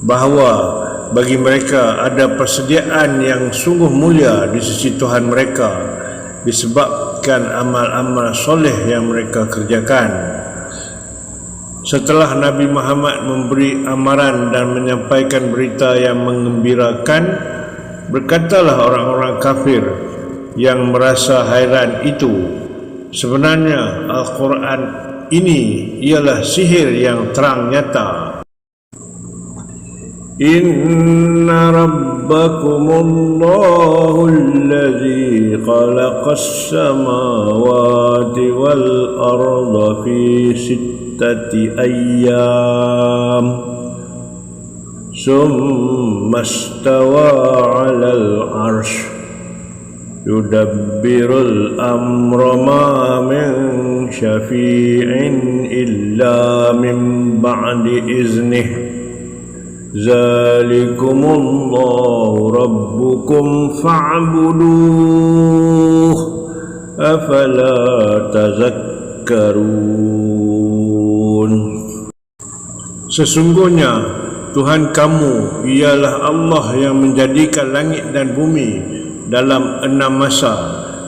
bahawa bagi mereka ada persediaan yang sungguh mulia di sisi Tuhan mereka disebabkan amal-amal soleh yang mereka kerjakan. Setelah Nabi Muhammad memberi amaran dan menyampaikan berita yang menggembirakan, berkatalah orang-orang kafir yang merasa hairan itu, sebenarnya Al-Quran ini ialah sihir yang terang nyata. Inna rabbakumullahu alladhi khalaqas samawati wal arda fi sittati ayyam summa istawa 'alal 'arsy yudabbirul amra ma min syafi'in illa min ba'di iznihi Zalikumullahu rabbukum fa'buduh afala tazakkarun. Sesungguhnya Tuhan kamu ialah Allah yang menjadikan langit dan bumi dalam 6 masa,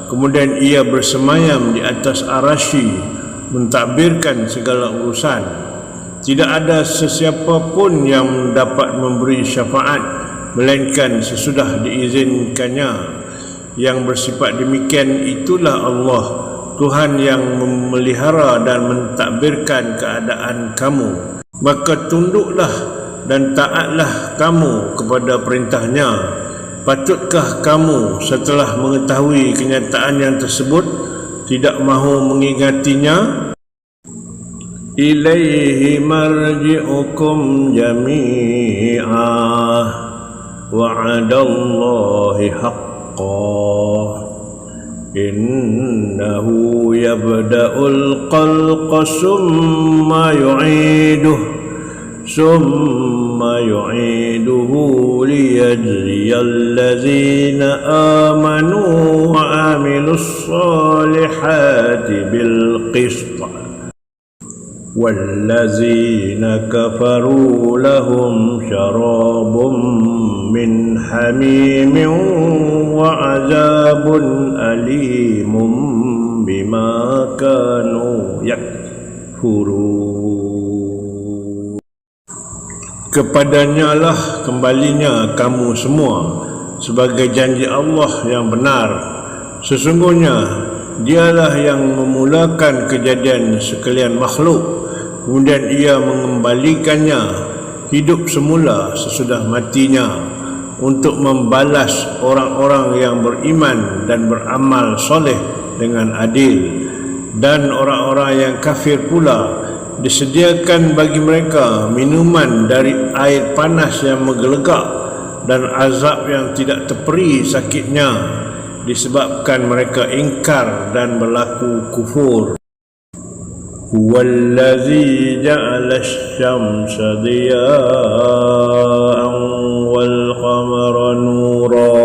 kemudian ia bersemayam di atas arasy mentadbirkan segala urusan. Tidak ada sesiapa pun yang dapat memberi syafaat melainkan sesudah diizinkannya. Yang bersifat demikian itulah Allah, Tuhan yang memelihara dan mentadbirkan keadaan kamu. Maka tunduklah dan taatlah kamu kepada perintahnya. Patutkah kamu setelah mengetahui kenyataan yang tersebut tidak mahu mengingatinya? Ilaihi marji'ukum jami'ah wa'adallahi haqqan innahu yabda'ul khalqa summa yu'iduhu liyajziyal ladzina amanu wa amilus solihati bil qist والذين كفروا لهم شراب من حميم وعذاب أليم بما كانوا يكفرون. Kepadanya lah kembalinya kamu semua sebagai janji Allah yang benar. Sesungguhnya Dialah yang memulakan kejadian sekalian makhluk, kemudian ia mengembalikannya hidup semula sesudah matinya untuk membalas orang-orang yang beriman dan beramal soleh dengan adil. Dan orang-orang yang kafir pula disediakan bagi mereka minuman dari air panas yang menggelegak dan azab yang tidak terperi sakitnya disebabkan mereka ingkar dan berlaku kufur. Huwallazi ja'ala الشمس ضياء والقمر نورا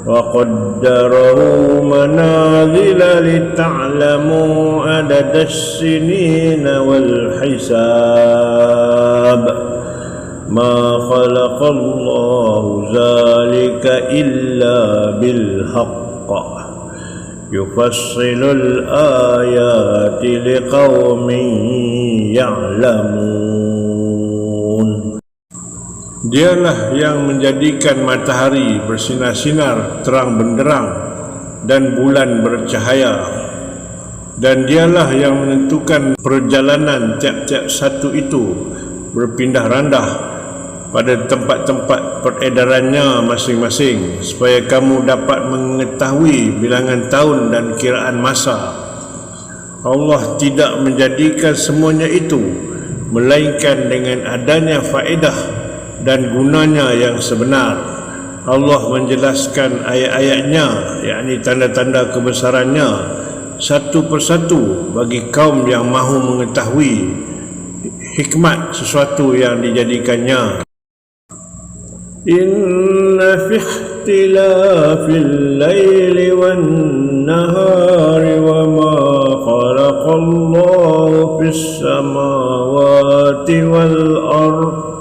وقدره منازل لتعلموا عدد السنين والحساب ما خلق الله ذلك إلا بالحق يفصل الآيات لقوم يعلمون. Dialah yang menjadikan matahari bersinar-sinar terang benderang dan bulan bercahaya, dan dialah yang menentukan perjalanan tiap-tiap satu itu berpindah randah pada tempat-tempat peredarannya masing-masing, supaya kamu dapat mengetahui bilangan tahun dan kiraan masa. Allah tidak menjadikan semuanya itu melainkan dengan adanya faedah dan gunanya yang sebenar. Allah menjelaskan ayat-ayatnya, yakni tanda-tanda kebesarannya, satu persatu bagi kaum yang mahu mengetahui hikmat sesuatu yang dijadikannya. Inna fi ikhtilafil laili wan nahari wa ma khalaqallahu fis samawati wal ardh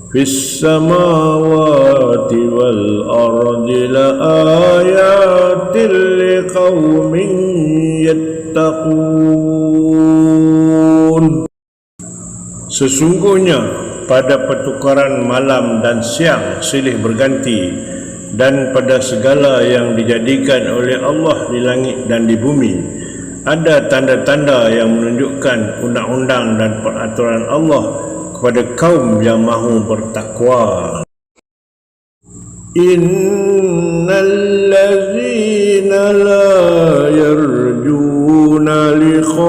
في السماوات والأرض لآيات لقوم يتقون. Sesungguhnya pada pertukaran malam dan siang silih berganti, dan pada segala yang dijadikan oleh Allah di langit dan di bumi, ada tanda-tanda yang menunjukkan undang-undang dan peraturan Allah kepada kaum yang mahu bertakwa. Innal ladzina la yarjuna liqa'ana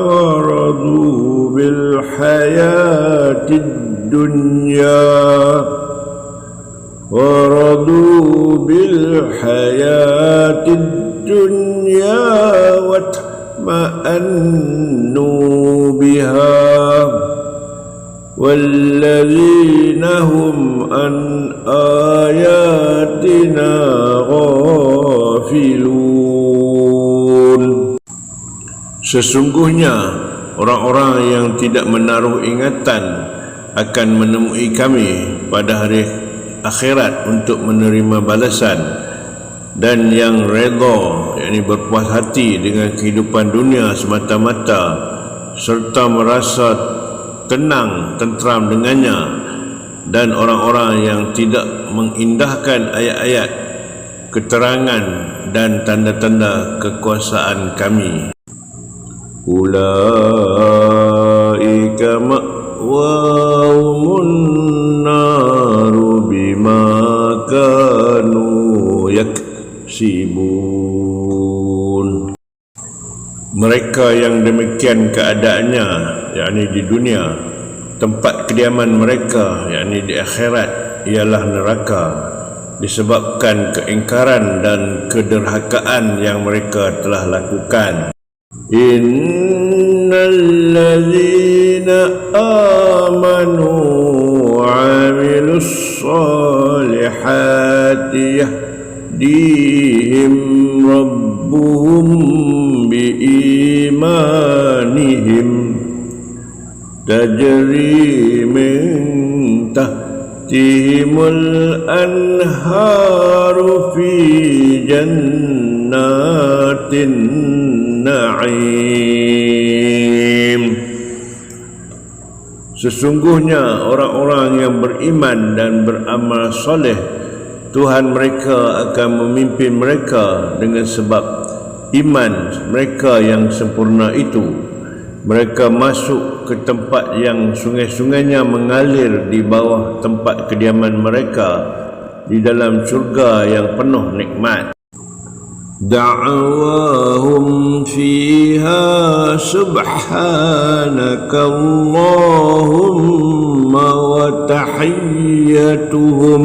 waradu bil hayatid dunya ma'annu biha walladzina hum an ayatina ghafilun. Sesungguhnya orang-orang yang tidak menaruh ingatan akan menemui kami pada hari akhirat untuk menerima balasan, dan yang redha, yakni berpuas hati dengan kehidupan dunia semata-mata, serta merasa tenang, tentram dengannya, dan orang-orang yang tidak mengindahkan ayat-ayat, keterangan dan tanda-tanda kekuasaan kami. Ulaika ma'wahumun naru bima kanu yaksibun. Mereka yang demikian keadaannya, yakni di dunia, tempat kediaman mereka, yakni di akhirat, ialah neraka, disebabkan keingkaran dan kederhakaan yang mereka telah lakukan. Innal ladzina amanu wa 'amilus solihati yahdihim rabbuhum biimanihim tajri min tahtihimul anharu fi jannatin na'im. Sesungguhnya orang-orang yang beriman dan beramal soleh, Tuhan mereka akan memimpin mereka dengan sebab iman mereka yang sempurna itu. Mereka masuk ke tempat yang sungai-sungainya mengalir di bawah tempat kediaman mereka di dalam syurga yang penuh nikmat. Da'awahum fiha subhanaka Allahumma wa tahiyyatuhum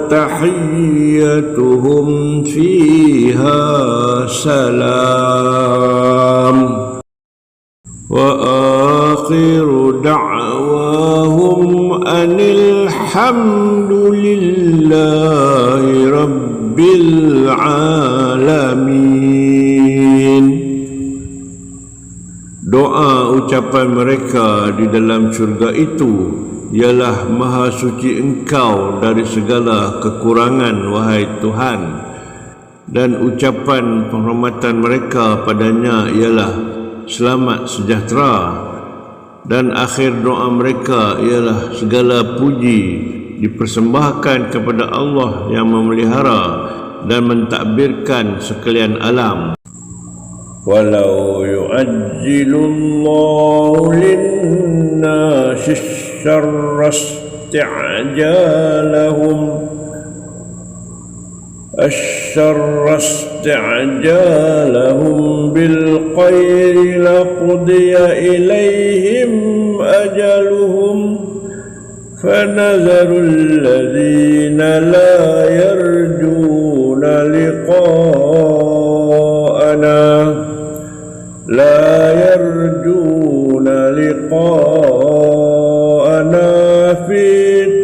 وتحيتهم فيها سلام وآخر دعواهم أن الحمد لله رب العالمين. Doa ucapan mereka di dalam syurga itu ialah, Maha suci Engkau dari segala kekurangan, wahai Tuhan. Dan ucapan penghormatan mereka padanya ialah, selamat sejahtera. Dan akhir doa mereka ialah, segala puji dipersembahkan kepada Allah yang memelihara dan mentadbirkan sekalian alam. Walau yu'ajjilullahu linnasi syarra isti'jalahum bil khairi laqudiya ilaihim ajaluhum fanazarul ladzina la yarjuna liqa'ana fi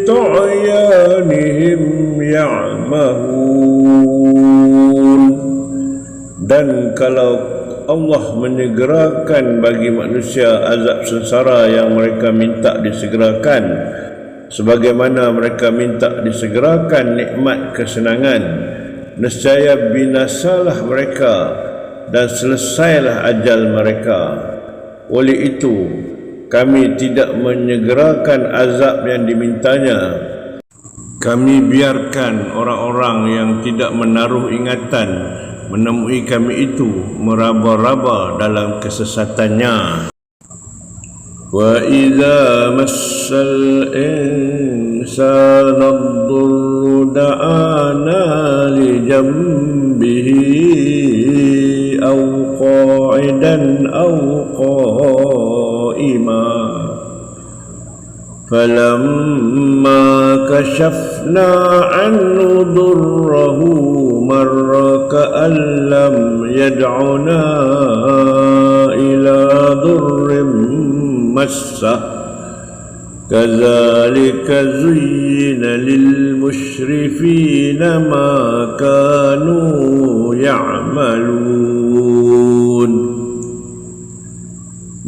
tu'yanihim ya'mahun. Dan kalau Allah menyegerakan bagi manusia azab sengsara yang mereka minta disegerakan, sebagaimana mereka minta disegerakan nikmat kesenangan, nescaya binasalah mereka dan selesailah ajal mereka. Oleh itu, kami tidak menyegerakan azab yang dimintanya. Kami biarkan orang-orang yang tidak menaruh ingatan menemui kami itu meraba-raba dalam kesesatannya. Wa idza massal insana ad-durru da'ana li jambihi aw qa'idan aw qa'iman falamma kashafna anhu durrahu marra ka'an lam yad'una ila durrin massah kadzalika zuyyina lil musyrifina ma kanu ya'malun.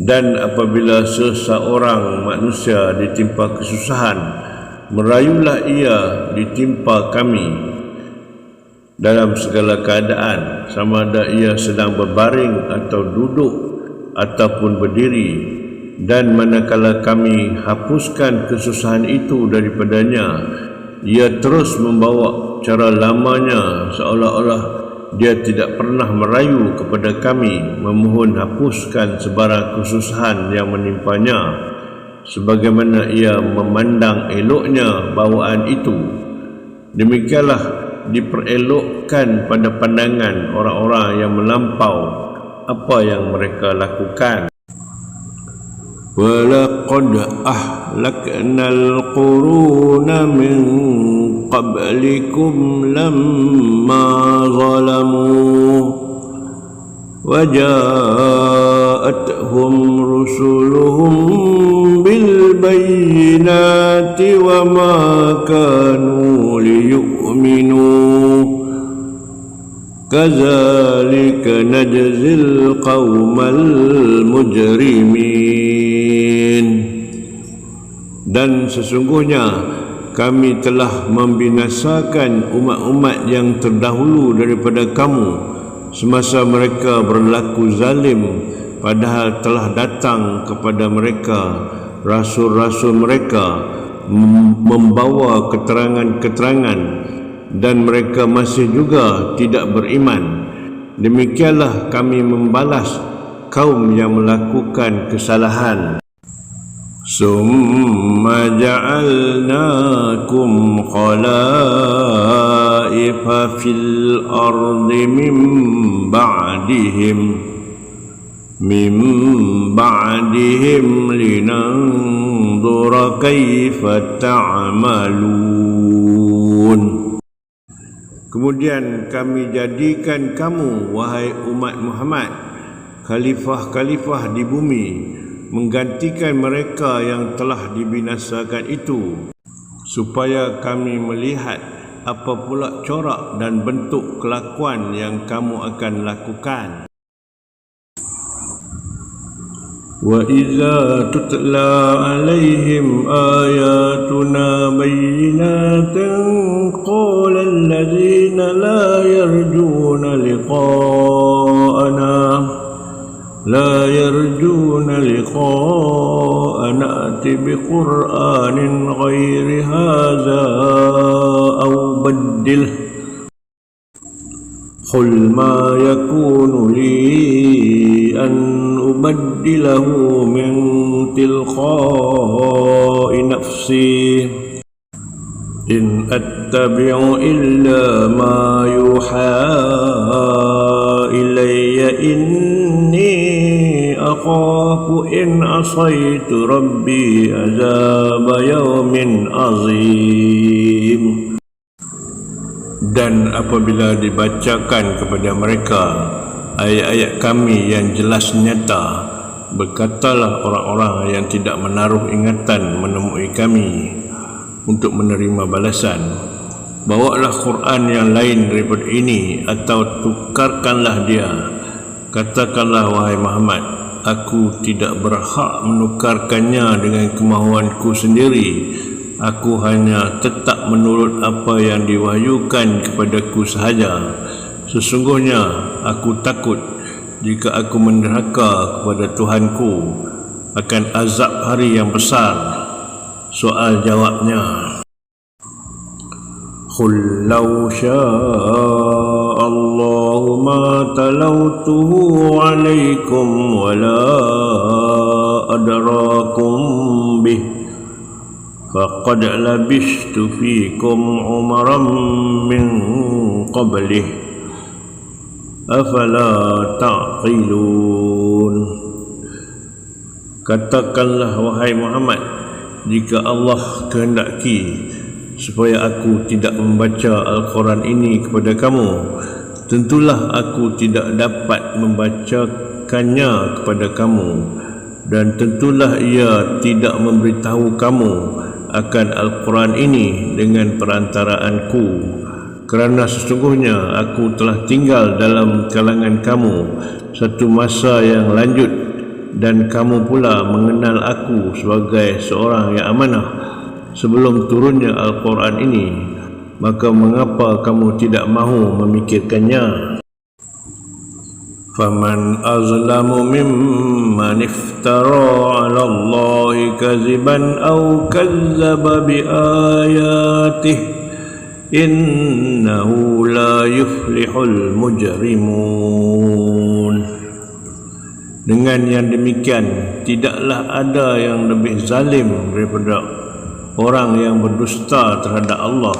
Dan apabila seseorang manusia ditimpa kesusahan, merayulah ia ditimpa kami dalam segala keadaan, sama ada ia sedang berbaring atau duduk ataupun berdiri. Dan manakala kami hapuskan kesusahan itu daripadanya, ia terus membawa cara lamanya, seolah-olah dia tidak pernah merayu kepada kami memohon hapuskan sebarang kesusahan yang menimpanya, sebagaimana ia memandang eloknya bawaan itu. Demikianlah diperelokkan pada pandangan orang-orang yang melampau apa yang mereka lakukan. وَلَقَدْ أَهْلَكْنَا الْقُرُونَ مِنْ قَبْلِكُمْ لَمَّا ظَلَمُوا وَجَاءَتْهُمْ رُسُلُهُمْ بِالْبَيِّنَاتِ وَمَا كَانُوا لِيُؤْمِنُوا كَذَلِكَ نَجْزِي الْقَوْمَ الْمُجْرِمِينَ. Dan sesungguhnya kami telah membinasakan umat-umat yang terdahulu daripada kamu semasa mereka berlaku zalim, padahal telah datang kepada mereka rasul-rasul mereka membawa keterangan-keterangan, dan mereka masih juga tidak beriman. Demikianlah kami membalas kaum yang melakukan kesalahan. Summa ja'alnakum khalaifa fil ardi min ba'dihim linanzura kaifa ta'malun. Kemudian kami jadikan kamu, wahai umat Muhammad, khalifah-khalifah di bumi, menggantikan mereka yang telah dibinasakan itu, supaya kami melihat apa pula corak dan bentuk kelakuan yang kamu akan lakukan. وَإِذَا تُتْلَى عَلَيْهِمْ آيَاتُنَا بَيِّنَاتٍ قَالَ الَّذِينَ لَا يَرْجُونَ لِقَاءَنَا ائْتِ بِقُرْآنٍ غَيْرِ هَذَا أَوْ بَدِّلْهُ قُلْ مَا يَكُونُ لِي أَنْ أُبَدِّلَهُ مِنْ تِلْقَاءِ نَفْسِي إِنْ أَتَّبِعُ إِلَّا مَا يُوحَى إِلَيَّ إِنِّي أَخَافُ إِنْ عَصَيْتُ رَبِّي عَذَابَ يَوْمٍ عَظِيمٍ. Dan apabila dibacakan kepada mereka ayat-ayat kami yang jelas nyata, berkatalah orang-orang yang tidak menaruh ingatan menemui kami untuk menerima balasan, bawalah Quran yang lain daripada ini atau tukarkanlah dia. Katakanlah, wahai Muhammad, aku tidak berhak menukarkannya dengan kemahuanku sendiri. Aku hanya tetap menurut apa yang diwahyukan kepadaku sahaja. Sesungguhnya aku takut jika aku menderhaka kepada Tuhanku akan azab hari yang besar. Soal jawabnya, Qul law syaa Allahu ma talawtuhu alaikum wa la adrakum bih faqad labistu fikum umaran min qablih afala ta'qilun. Katakanlah, wahai Muhammad, jika Allah kehendaki supaya aku tidak membaca Al-Quran ini kepada kamu, tentulah aku tidak dapat membacakannya kepada kamu, dan tentulah ia tidak memberitahu kamu akan Al-Quran ini dengan perantaraanku, kerana sesungguhnya aku telah tinggal dalam kalangan kamu satu masa yang lanjut, dan kamu pula mengenal aku sebagai seorang yang amanah sebelum turunnya Al-Quran ini. Maka mengapa kamu tidak mahu memikirkannya? فَمَنْ أَظْلَمُ مِمَّنِ افْتَرَى عَلَى اللَّهِ كَذِبًا أَوْ كَذَّبَ بِآيَاتِهِ إِنَّهُ لَا يُفْلِحُ الْمُجْرِمُونَ. Dengan yang demikian, tidaklah ada yang lebih zalim daripada orang yang berdusta terhadap Allah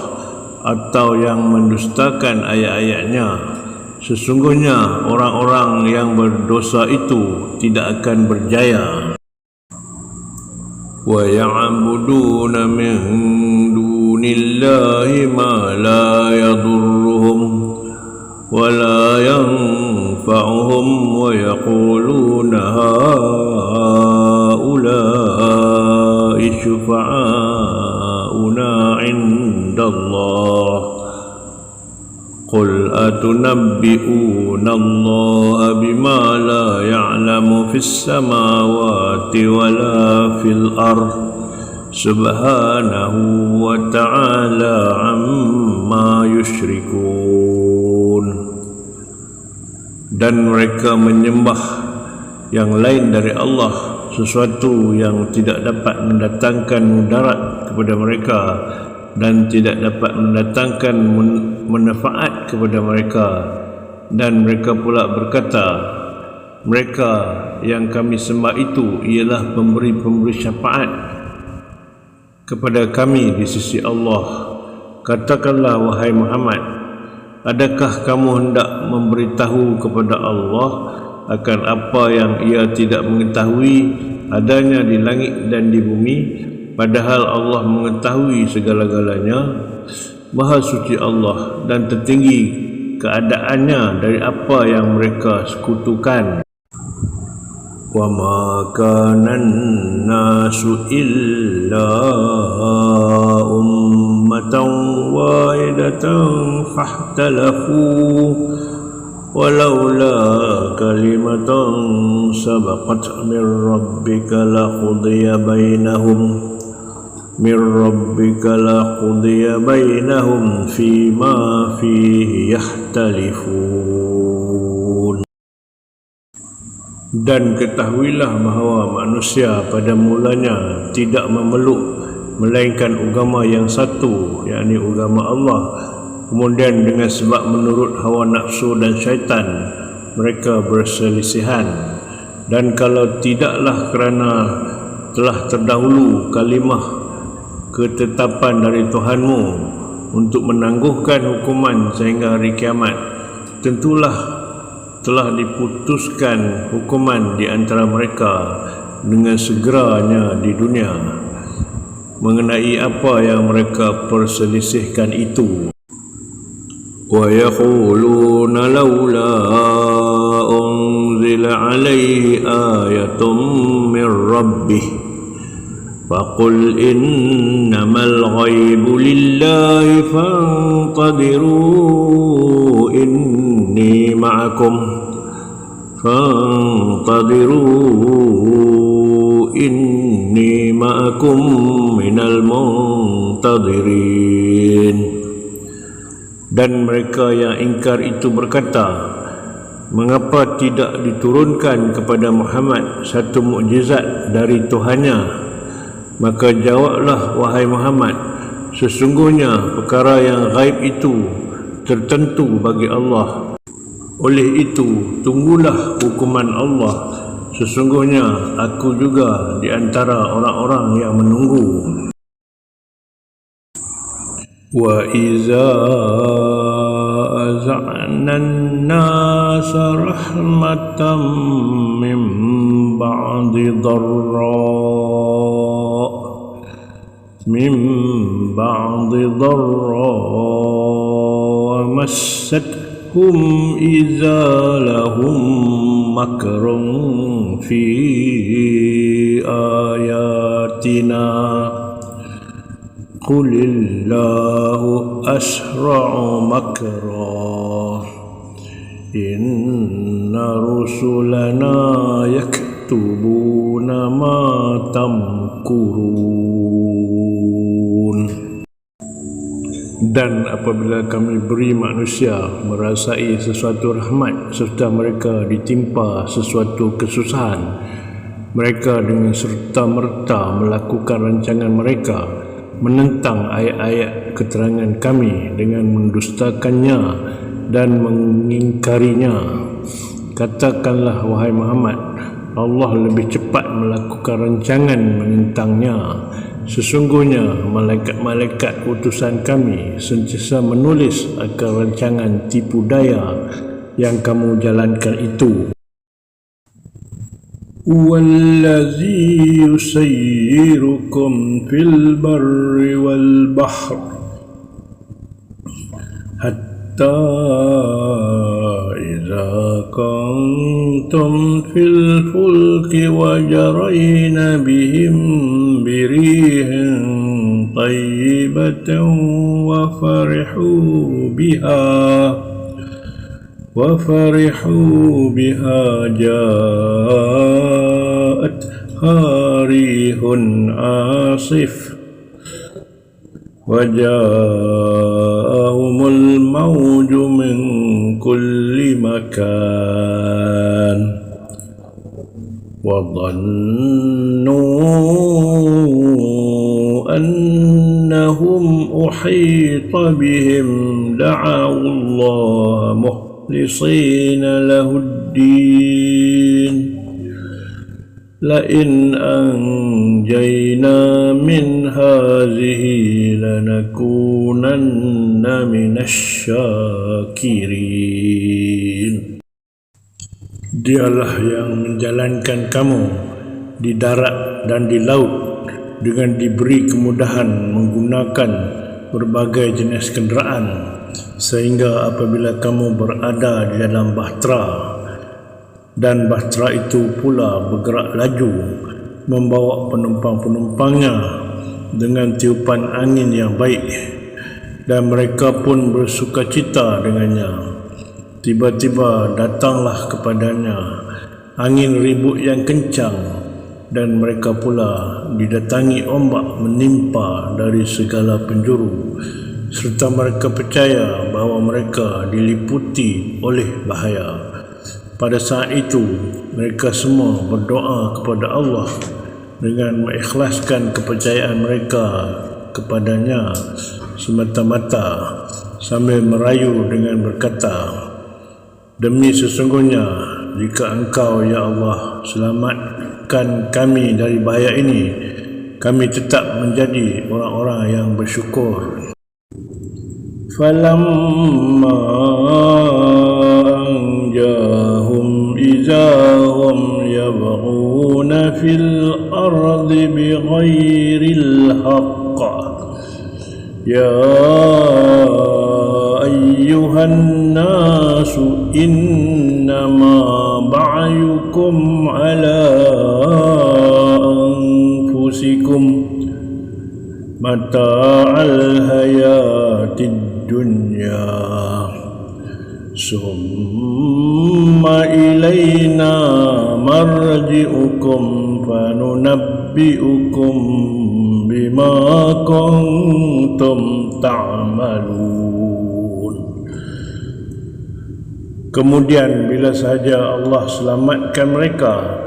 atau yang mendustakan ayat-ayatnya. Sesungguhnya orang-orang yang berdosa itu tidak akan berjaya. Wa ya'buduna min dunillahi ma la yadurruhum wa la yanfa'uhum wa yaquluna ha'ula'i syufa'auna 'indallah. Qul atunabbi'una Allah bima la ya'lamu fis samawati wa la fil ard subhanahu wa ta'ala amma yushrikun. Dan mereka menyembah yang lain dari Allah, sesuatu yang tidak dapat mendatangkan mudarat kepada mereka dan tidak dapat mendatangkan manfaat kepada mereka. Dan mereka pula berkata, mereka yang kami sembah itu ialah pemberi-pemberi syafaat kepada kami di sisi Allah. Katakanlah, wahai Muhammad, adakah kamu hendak memberitahu kepada Allah akan apa yang ia tidak mengetahui adanya di langit dan di bumi, padahal Allah mengetahui segala-galanya? Maha suci Allah dan tertinggi keadaannya dari apa yang mereka sekutukan. Wa ma kana an-nasu illa ummatan wahidatan fahtalafu walaula kalimatun sabaqat min rabbika laqudiya bainahum fima fihi yahtalifun. Dan ketahuilah bahawa manusia pada mulanya tidak memeluk melainkan agama yang satu, yakni agama Allah. Kemudian dengan sebab menurut hawa nafsu dan syaitan mereka berselisihan. Dan kalau tidaklah kerana telah terdahulu kalimah ketetapan dari Tuhanmu untuk menangguhkan hukuman sehingga hari kiamat, tentulah telah diputuskan hukuman di antara mereka dengan segeranya di dunia mengenai apa yang mereka perselisihkan itu. Wa yaquluna laula unzila alaihi ayatun min rabbih faqul innamal ghaibu lillahi fantadiru inni ma'akum minal muntadirin. Dan mereka yang ingkar itu berkata, mengapa tidak diturunkan kepada Muhammad satu mukjizat dari Tuhannya? Maka jawablah wahai Muhammad, sesungguhnya perkara yang gaib itu tertentu bagi Allah. Oleh itu tunggulah hukuman Allah. Sesungguhnya aku juga di antara orang-orang yang menunggu. Wa iza az'ana an-nasa rahmatan min ba'di dharra massatuhum iza lahum makrun fi ayatina qulillahu asra'u makra inna rusulana yaktubuna ma tamkurun. Dan apabila kami beri manusia merasai sesuatu rahmat serta mereka ditimpa sesuatu kesusahan, mereka dengan serta-merta melakukan rancangan mereka menentang ayat-ayat keterangan kami dengan mendustakannya dan mengingkarinya. Katakanlah wahai Muhammad, Allah lebih cepat melakukan rancangan menentangnya. Sesungguhnya malaikat-malaikat utusan kami sentiasa menulis akan rancangan tipu daya yang kamu jalankan itu. Wallazi yusayyirukum fil barri wal bahr hatta idza kuntum fil fulki wajarayna bihim birihin tayyibatan wa farihu biha ja'at harihun asif waja'ahumul mawju min kulli makan wa dhannu annahum uhita bihim da'aw Allah mukhlisina lahuddin la'in anjayna min hazihi lanakunanna minasyakirin. Dialah yang menjalankan kamu di darat dan di laut dengan diberi kemudahan menggunakan berbagai jenis kenderaan, sehingga apabila kamu berada di dalam bahtera dan bahtera itu pula bergerak laju membawa penumpang-penumpangnya dengan tiupan angin yang baik, dan mereka pun bersukacita dengannya, tiba-tiba datanglah kepadanya angin ribut yang kencang, dan mereka pula didatangi ombak menimpa dari segala penjuru, serta mereka percaya bahawa mereka diliputi oleh bahaya. Pada saat itu mereka semua berdoa kepada Allah dengan mengikhlaskan kepercayaan mereka kepadanya semata-mata, sambil merayu dengan berkata, demi sesungguhnya jika Engkau ya Allah selamatkan kami dari bahaya ini, kami tetap menjadi orang-orang yang bersyukur. Falamma anjahum izahum yabghuna fil ardi bighairil haqq ya ayyuhan nasu innama ba'yukum ala anfusikum mata'al hayatid dunya summa ilayna marji'ukum fanunabbi'ukum bima kuntum ta'malun. Kemudian bila sahaja Allah selamatkan mereka,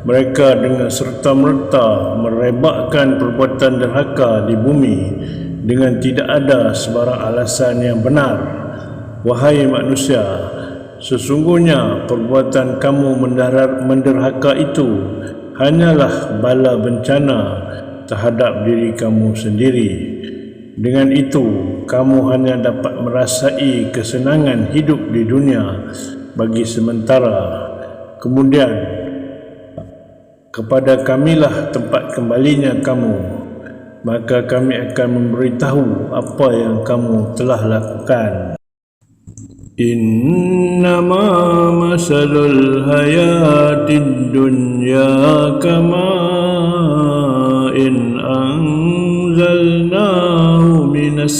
mereka dengan serta-merta merebakkan perbuatan derhaka di bumi dengan tidak ada sebarang alasan yang benar. Wahai manusia, sesungguhnya perbuatan kamu menderhaka itu hanyalah bala bencana terhadap diri kamu sendiri. Dengan itu, kamu hanya dapat merasai kesenangan hidup di dunia bagi sementara. Kemudian, kepada kamilah tempat kembalinya kamu, maka kami akan memberitahu apa yang kamu telah lakukan. Innama masalul hayatid dunya kama in anzalnahu minas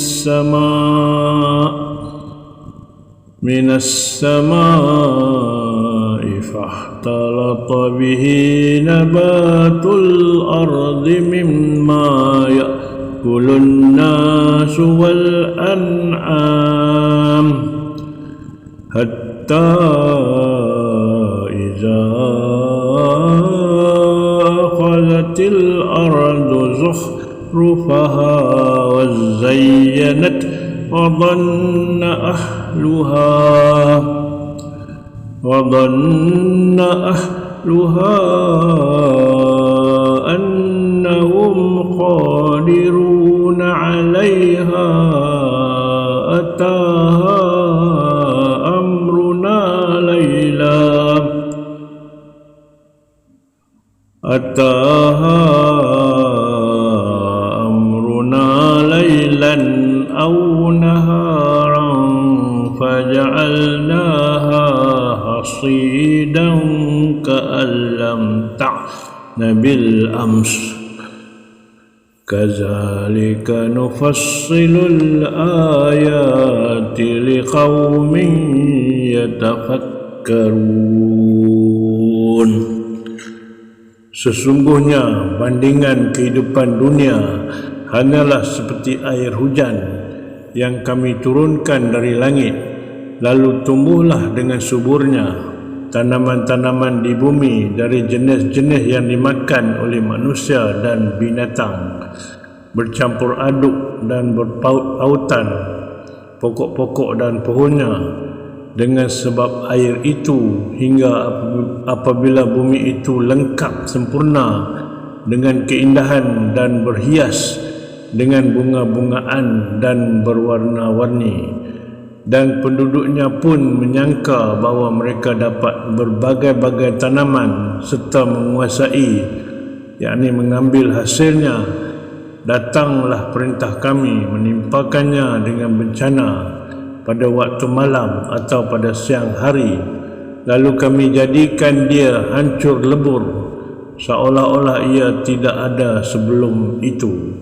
samaa'i fahtalata bihi nabatul ardi mimma ya'kulun nasu wal an'am hatta iza akhadhatil ardu zukhrufaha wa zayyanat wa dhanna ahluha annahum qadiruna 'alayha ataha amruna laylan aw naharan faja'alnaha hasidan ka'an lam ta'na bil ams kadzalika nufassilul ayati liqaumin yatafakkarun. Sesungguhnya bandingan kehidupan dunia hanyalah seperti air hujan yang kami turunkan dari langit, lalu tumbuhlah dengan suburnya tanaman-tanaman di bumi dari jenis-jenis yang dimakan oleh manusia dan binatang, bercampur aduk dan berpaut-pautan pokok-pokok dan pohonnya dengan sebab air itu, hingga apabila bumi itu lengkap sempurna dengan keindahan dan berhias dengan bunga-bungaan dan berwarna-warni, dan penduduknya pun menyangka bahawa mereka dapat berbagai-bagai tanaman serta menguasai, yakni mengambil hasilnya, datanglah perintah kami menimpakannya dengan bencana pada waktu malam atau pada siang hari, lalu kami jadikan dia hancur lebur seolah-olah ia tidak ada sebelum itu.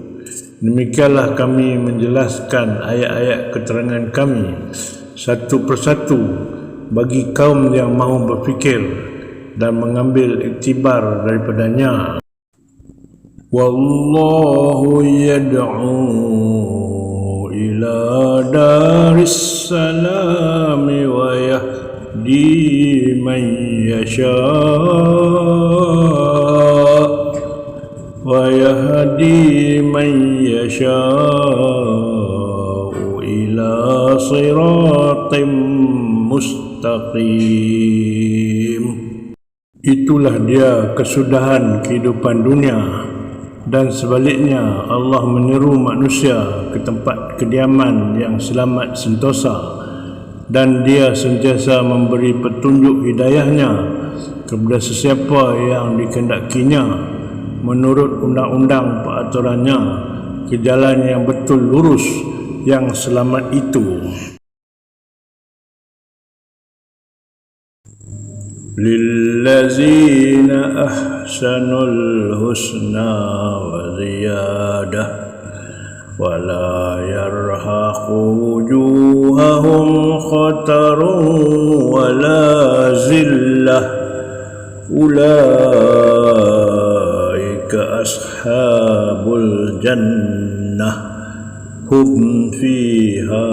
Demikianlah kami menjelaskan ayat-ayat keterangan kami satu persatu bagi kaum yang mahu berfikir dan mengambil iktibar daripadanya. Wallahu yad'u ila daris salam wa yahdi man yasha'u ila siratim mustaqim. Itulah dia kesudahan kehidupan dunia. Dan sebaliknya, Allah menyeru manusia ke tempat kediaman yang selamat sentosa, dan Dia sentiasa memberi petunjuk hidayahnya kepada sesiapa yang dikehendakinya menurut undang-undang peraturannya ke jalan yang betul lurus yang selamat itu. للذين أحسنوا الحسنى وزيادة ولا يرهق وجوههم خطر ولا ذلة أولئك أصحاب الجنة هم فيها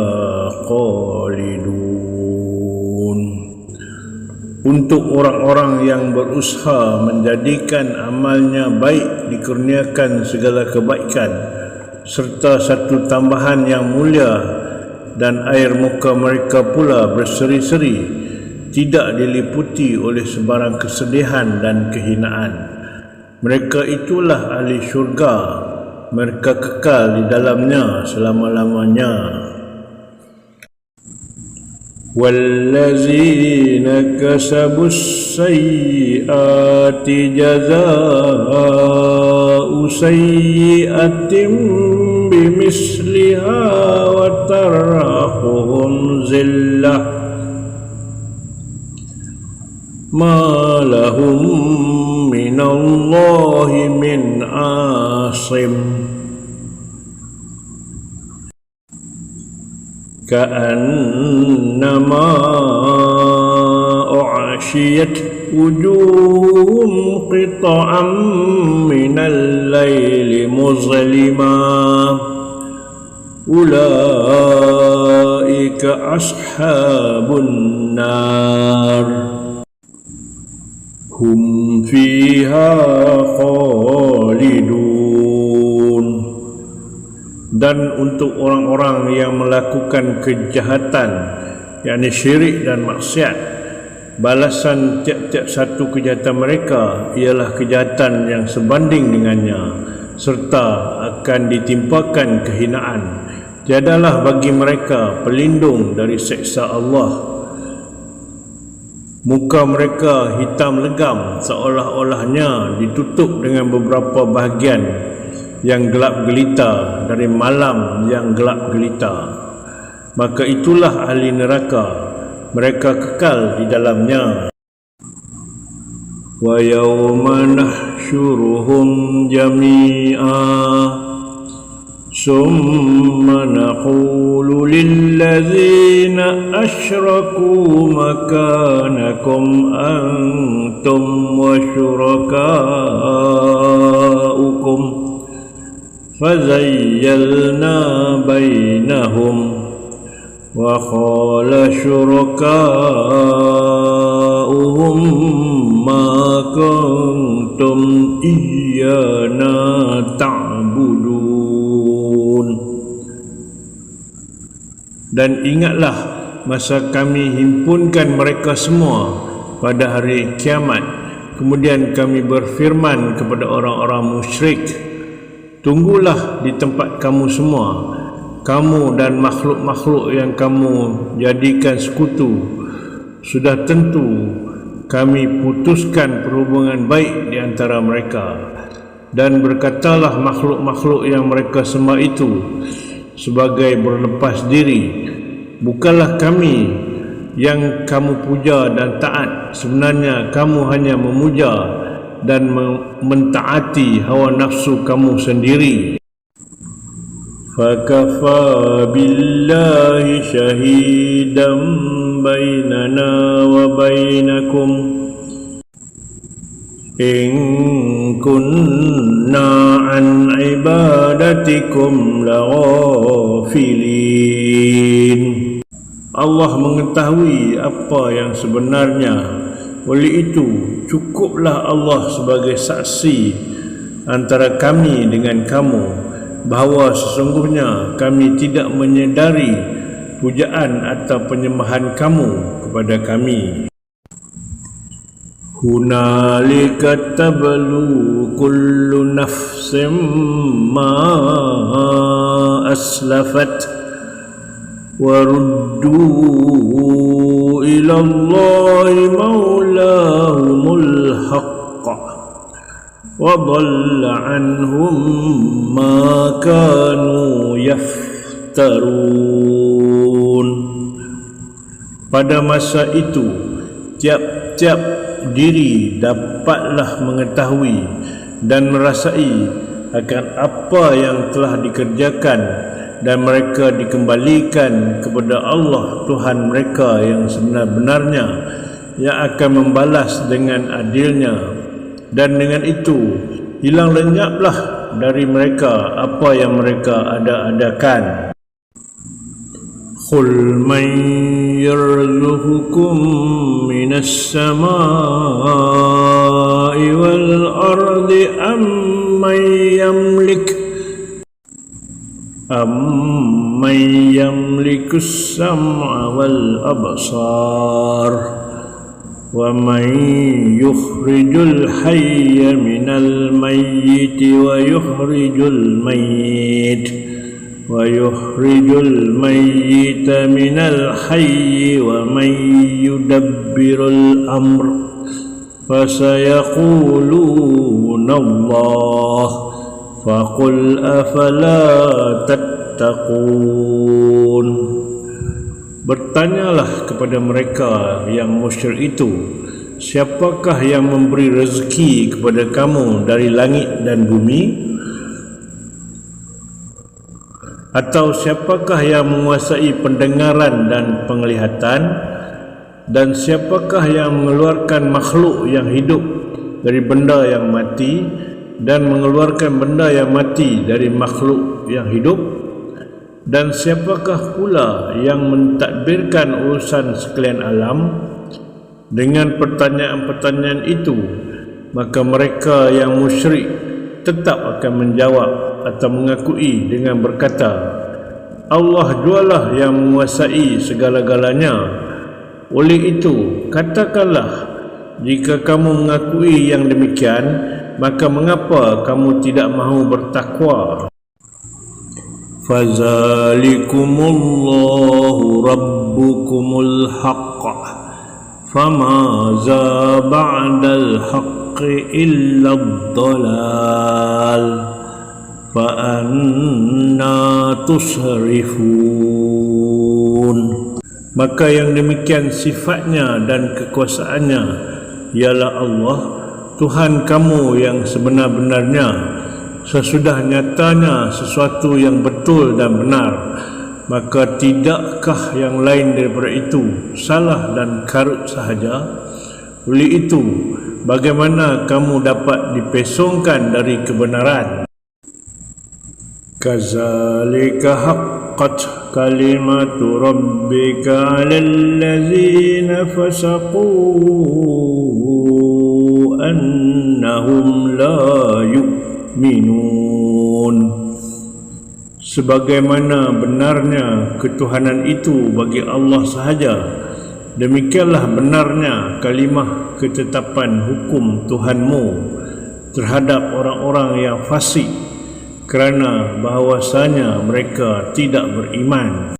خالدون. Untuk orang-orang yang berusaha menjadikan amalnya baik dikurniakan segala kebaikan serta satu tambahan yang mulia, dan air muka mereka pula berseri-seri, tidak diliputi oleh sebarang kesedihan dan kehinaan. Mereka itulah ahli syurga, mereka kekal di dalamnya selama-lamanya. وَالَّذِينَ كَسَبُوا السَّيِّئَاتِ جَزَاءُ سَيِّئَةٍ بِمِثْلِهَا وَتَرْهَقُهُمْ ذِلَّةٌ مَا لَهُم مِّنَ اللَّهِ مِنْ عَاصِمٍ كأنما أعشيت وجوههم قطعا من الليل مظلما أولئك أصحاب النار هم فيها خالدون. Dan untuk orang-orang yang melakukan kejahatan, yakni syirik dan maksiat, balasan tiap-tiap satu kejahatan mereka ialah kejahatan yang sebanding dengannya, serta akan ditimpakan kehinaan. Tiadalah bagi mereka pelindung dari seksa Allah. Muka mereka hitam legam, seolah-olahnya ditutup dengan beberapa bahagian yang gelap gelita dari malam yang gelap gelita. Maka itulah ahli neraka, mereka kekal di dalamnya. Wa yawma nahsyuruhum jami'a summa naqulu lilladzina asyraku makanakum antum wa syurakaukum فَزَيَّلْنَا بَيْنَهُمْ وَقَالَ شُرَكَاؤُهُمْ مَا كُنْتُمْ إِيَّانَا تَعْبُدُونَ. Dan ingatlah masa kami himpunkan mereka semua pada hari kiamat, kemudian kami berfirman kepada orang-orang musyrik, tunggulah di tempat kamu semua, kamu dan makhluk-makhluk yang kamu jadikan sekutu. Sudah tentu kami putuskan perhubungan baik di antara mereka. Dan berkatalah makhluk-makhluk yang mereka sembah itu sebagai berlepas diri, bukanlah kami yang kamu puja dan taat, sebenarnya kamu hanya memuja dan mentaati hawa nafsu kamu sendiri. فَكَفَى بِاللَّهِ شَهِيدًا بَيْنَنَا وَبَيْنَكُمْ إِن كُنَّا عَنْ عِبَادَتِكُمْ لَغَافِلِينَ. Allah mengetahui apa yang sebenarnya. Oleh itu, cukuplah Allah sebagai saksi antara kami dengan kamu, bahawa sesungguhnya kami tidak menyedari pujaan atau penyembahan kamu kepada kami. Hunalika tablu kullu nafsin ma aslafat wa ruddu ila Allahi maulahumul haqq wa dhalla anhum ma kanu yaftarun. Pada masa itu tiap-tiap diri dapatlah mengetahui dan merasai akan apa yang telah dikerjakan, dan mereka dikembalikan kepada Allah Tuhan mereka yang sebenar-benarnya, yang akan membalas dengan adilnya. Dan dengan itu hilang lenyaplah dari mereka apa yang mereka ada-adakan. Qul man yarzuqukum minas samai wal ardi amman yamlikus sam'a wal absar wa man yukhrijul hayya minal mayyiti wa yukhrijul mayyita minal hayyi wa man yudabbirul amr fasayaquluna Allah faqul afala tattaqun. Bertanyalah kepada mereka yang musyrik itu, siapakah yang memberi rezeki kepada kamu dari langit dan bumi? Atau siapakah yang menguasai pendengaran dan penglihatan? Dan siapakah yang mengeluarkan makhluk yang hidup dari benda yang mati, dan mengeluarkan benda yang mati dari makhluk yang hidup? Dan siapakah pula yang mentadbirkan urusan sekalian alam? Dengan pertanyaan-pertanyaan itu, maka mereka yang musyrik tetap akan menjawab atau mengakui dengan berkata, Allah jualah yang menguasai segala-galanya. Oleh itu, katakanlah, jika kamu mengakui yang demikian, maka mengapa kamu tidak mahu bertakwa? Fazalikumullahu rabbukumul haqq famaza ba'dal haqqi illa ad-dhalal fa anna tusrifun. Maka yang demikian sifatnya dan kekuasaannya ialah Allah Tuhan kamu yang sebenar-benarnya. Sesudah nyatanya sesuatu yang betul dan benar, maka tidakkah yang lain daripada itu salah dan karut sahaja? Oleh itu, bagaimana kamu dapat dipesongkan dari kebenaran? Kazalika haqqat kalimatu rabbika 'alal ladzina fasaqu annahum la yu'minun. Sebagaimana benarnya ketuhanan itu bagi Allah sahaja, demikianlah benarnya kalimah ketetapan hukum Tuhanmu terhadap orang-orang yang fasik, kerana bahawasanya mereka tidak beriman.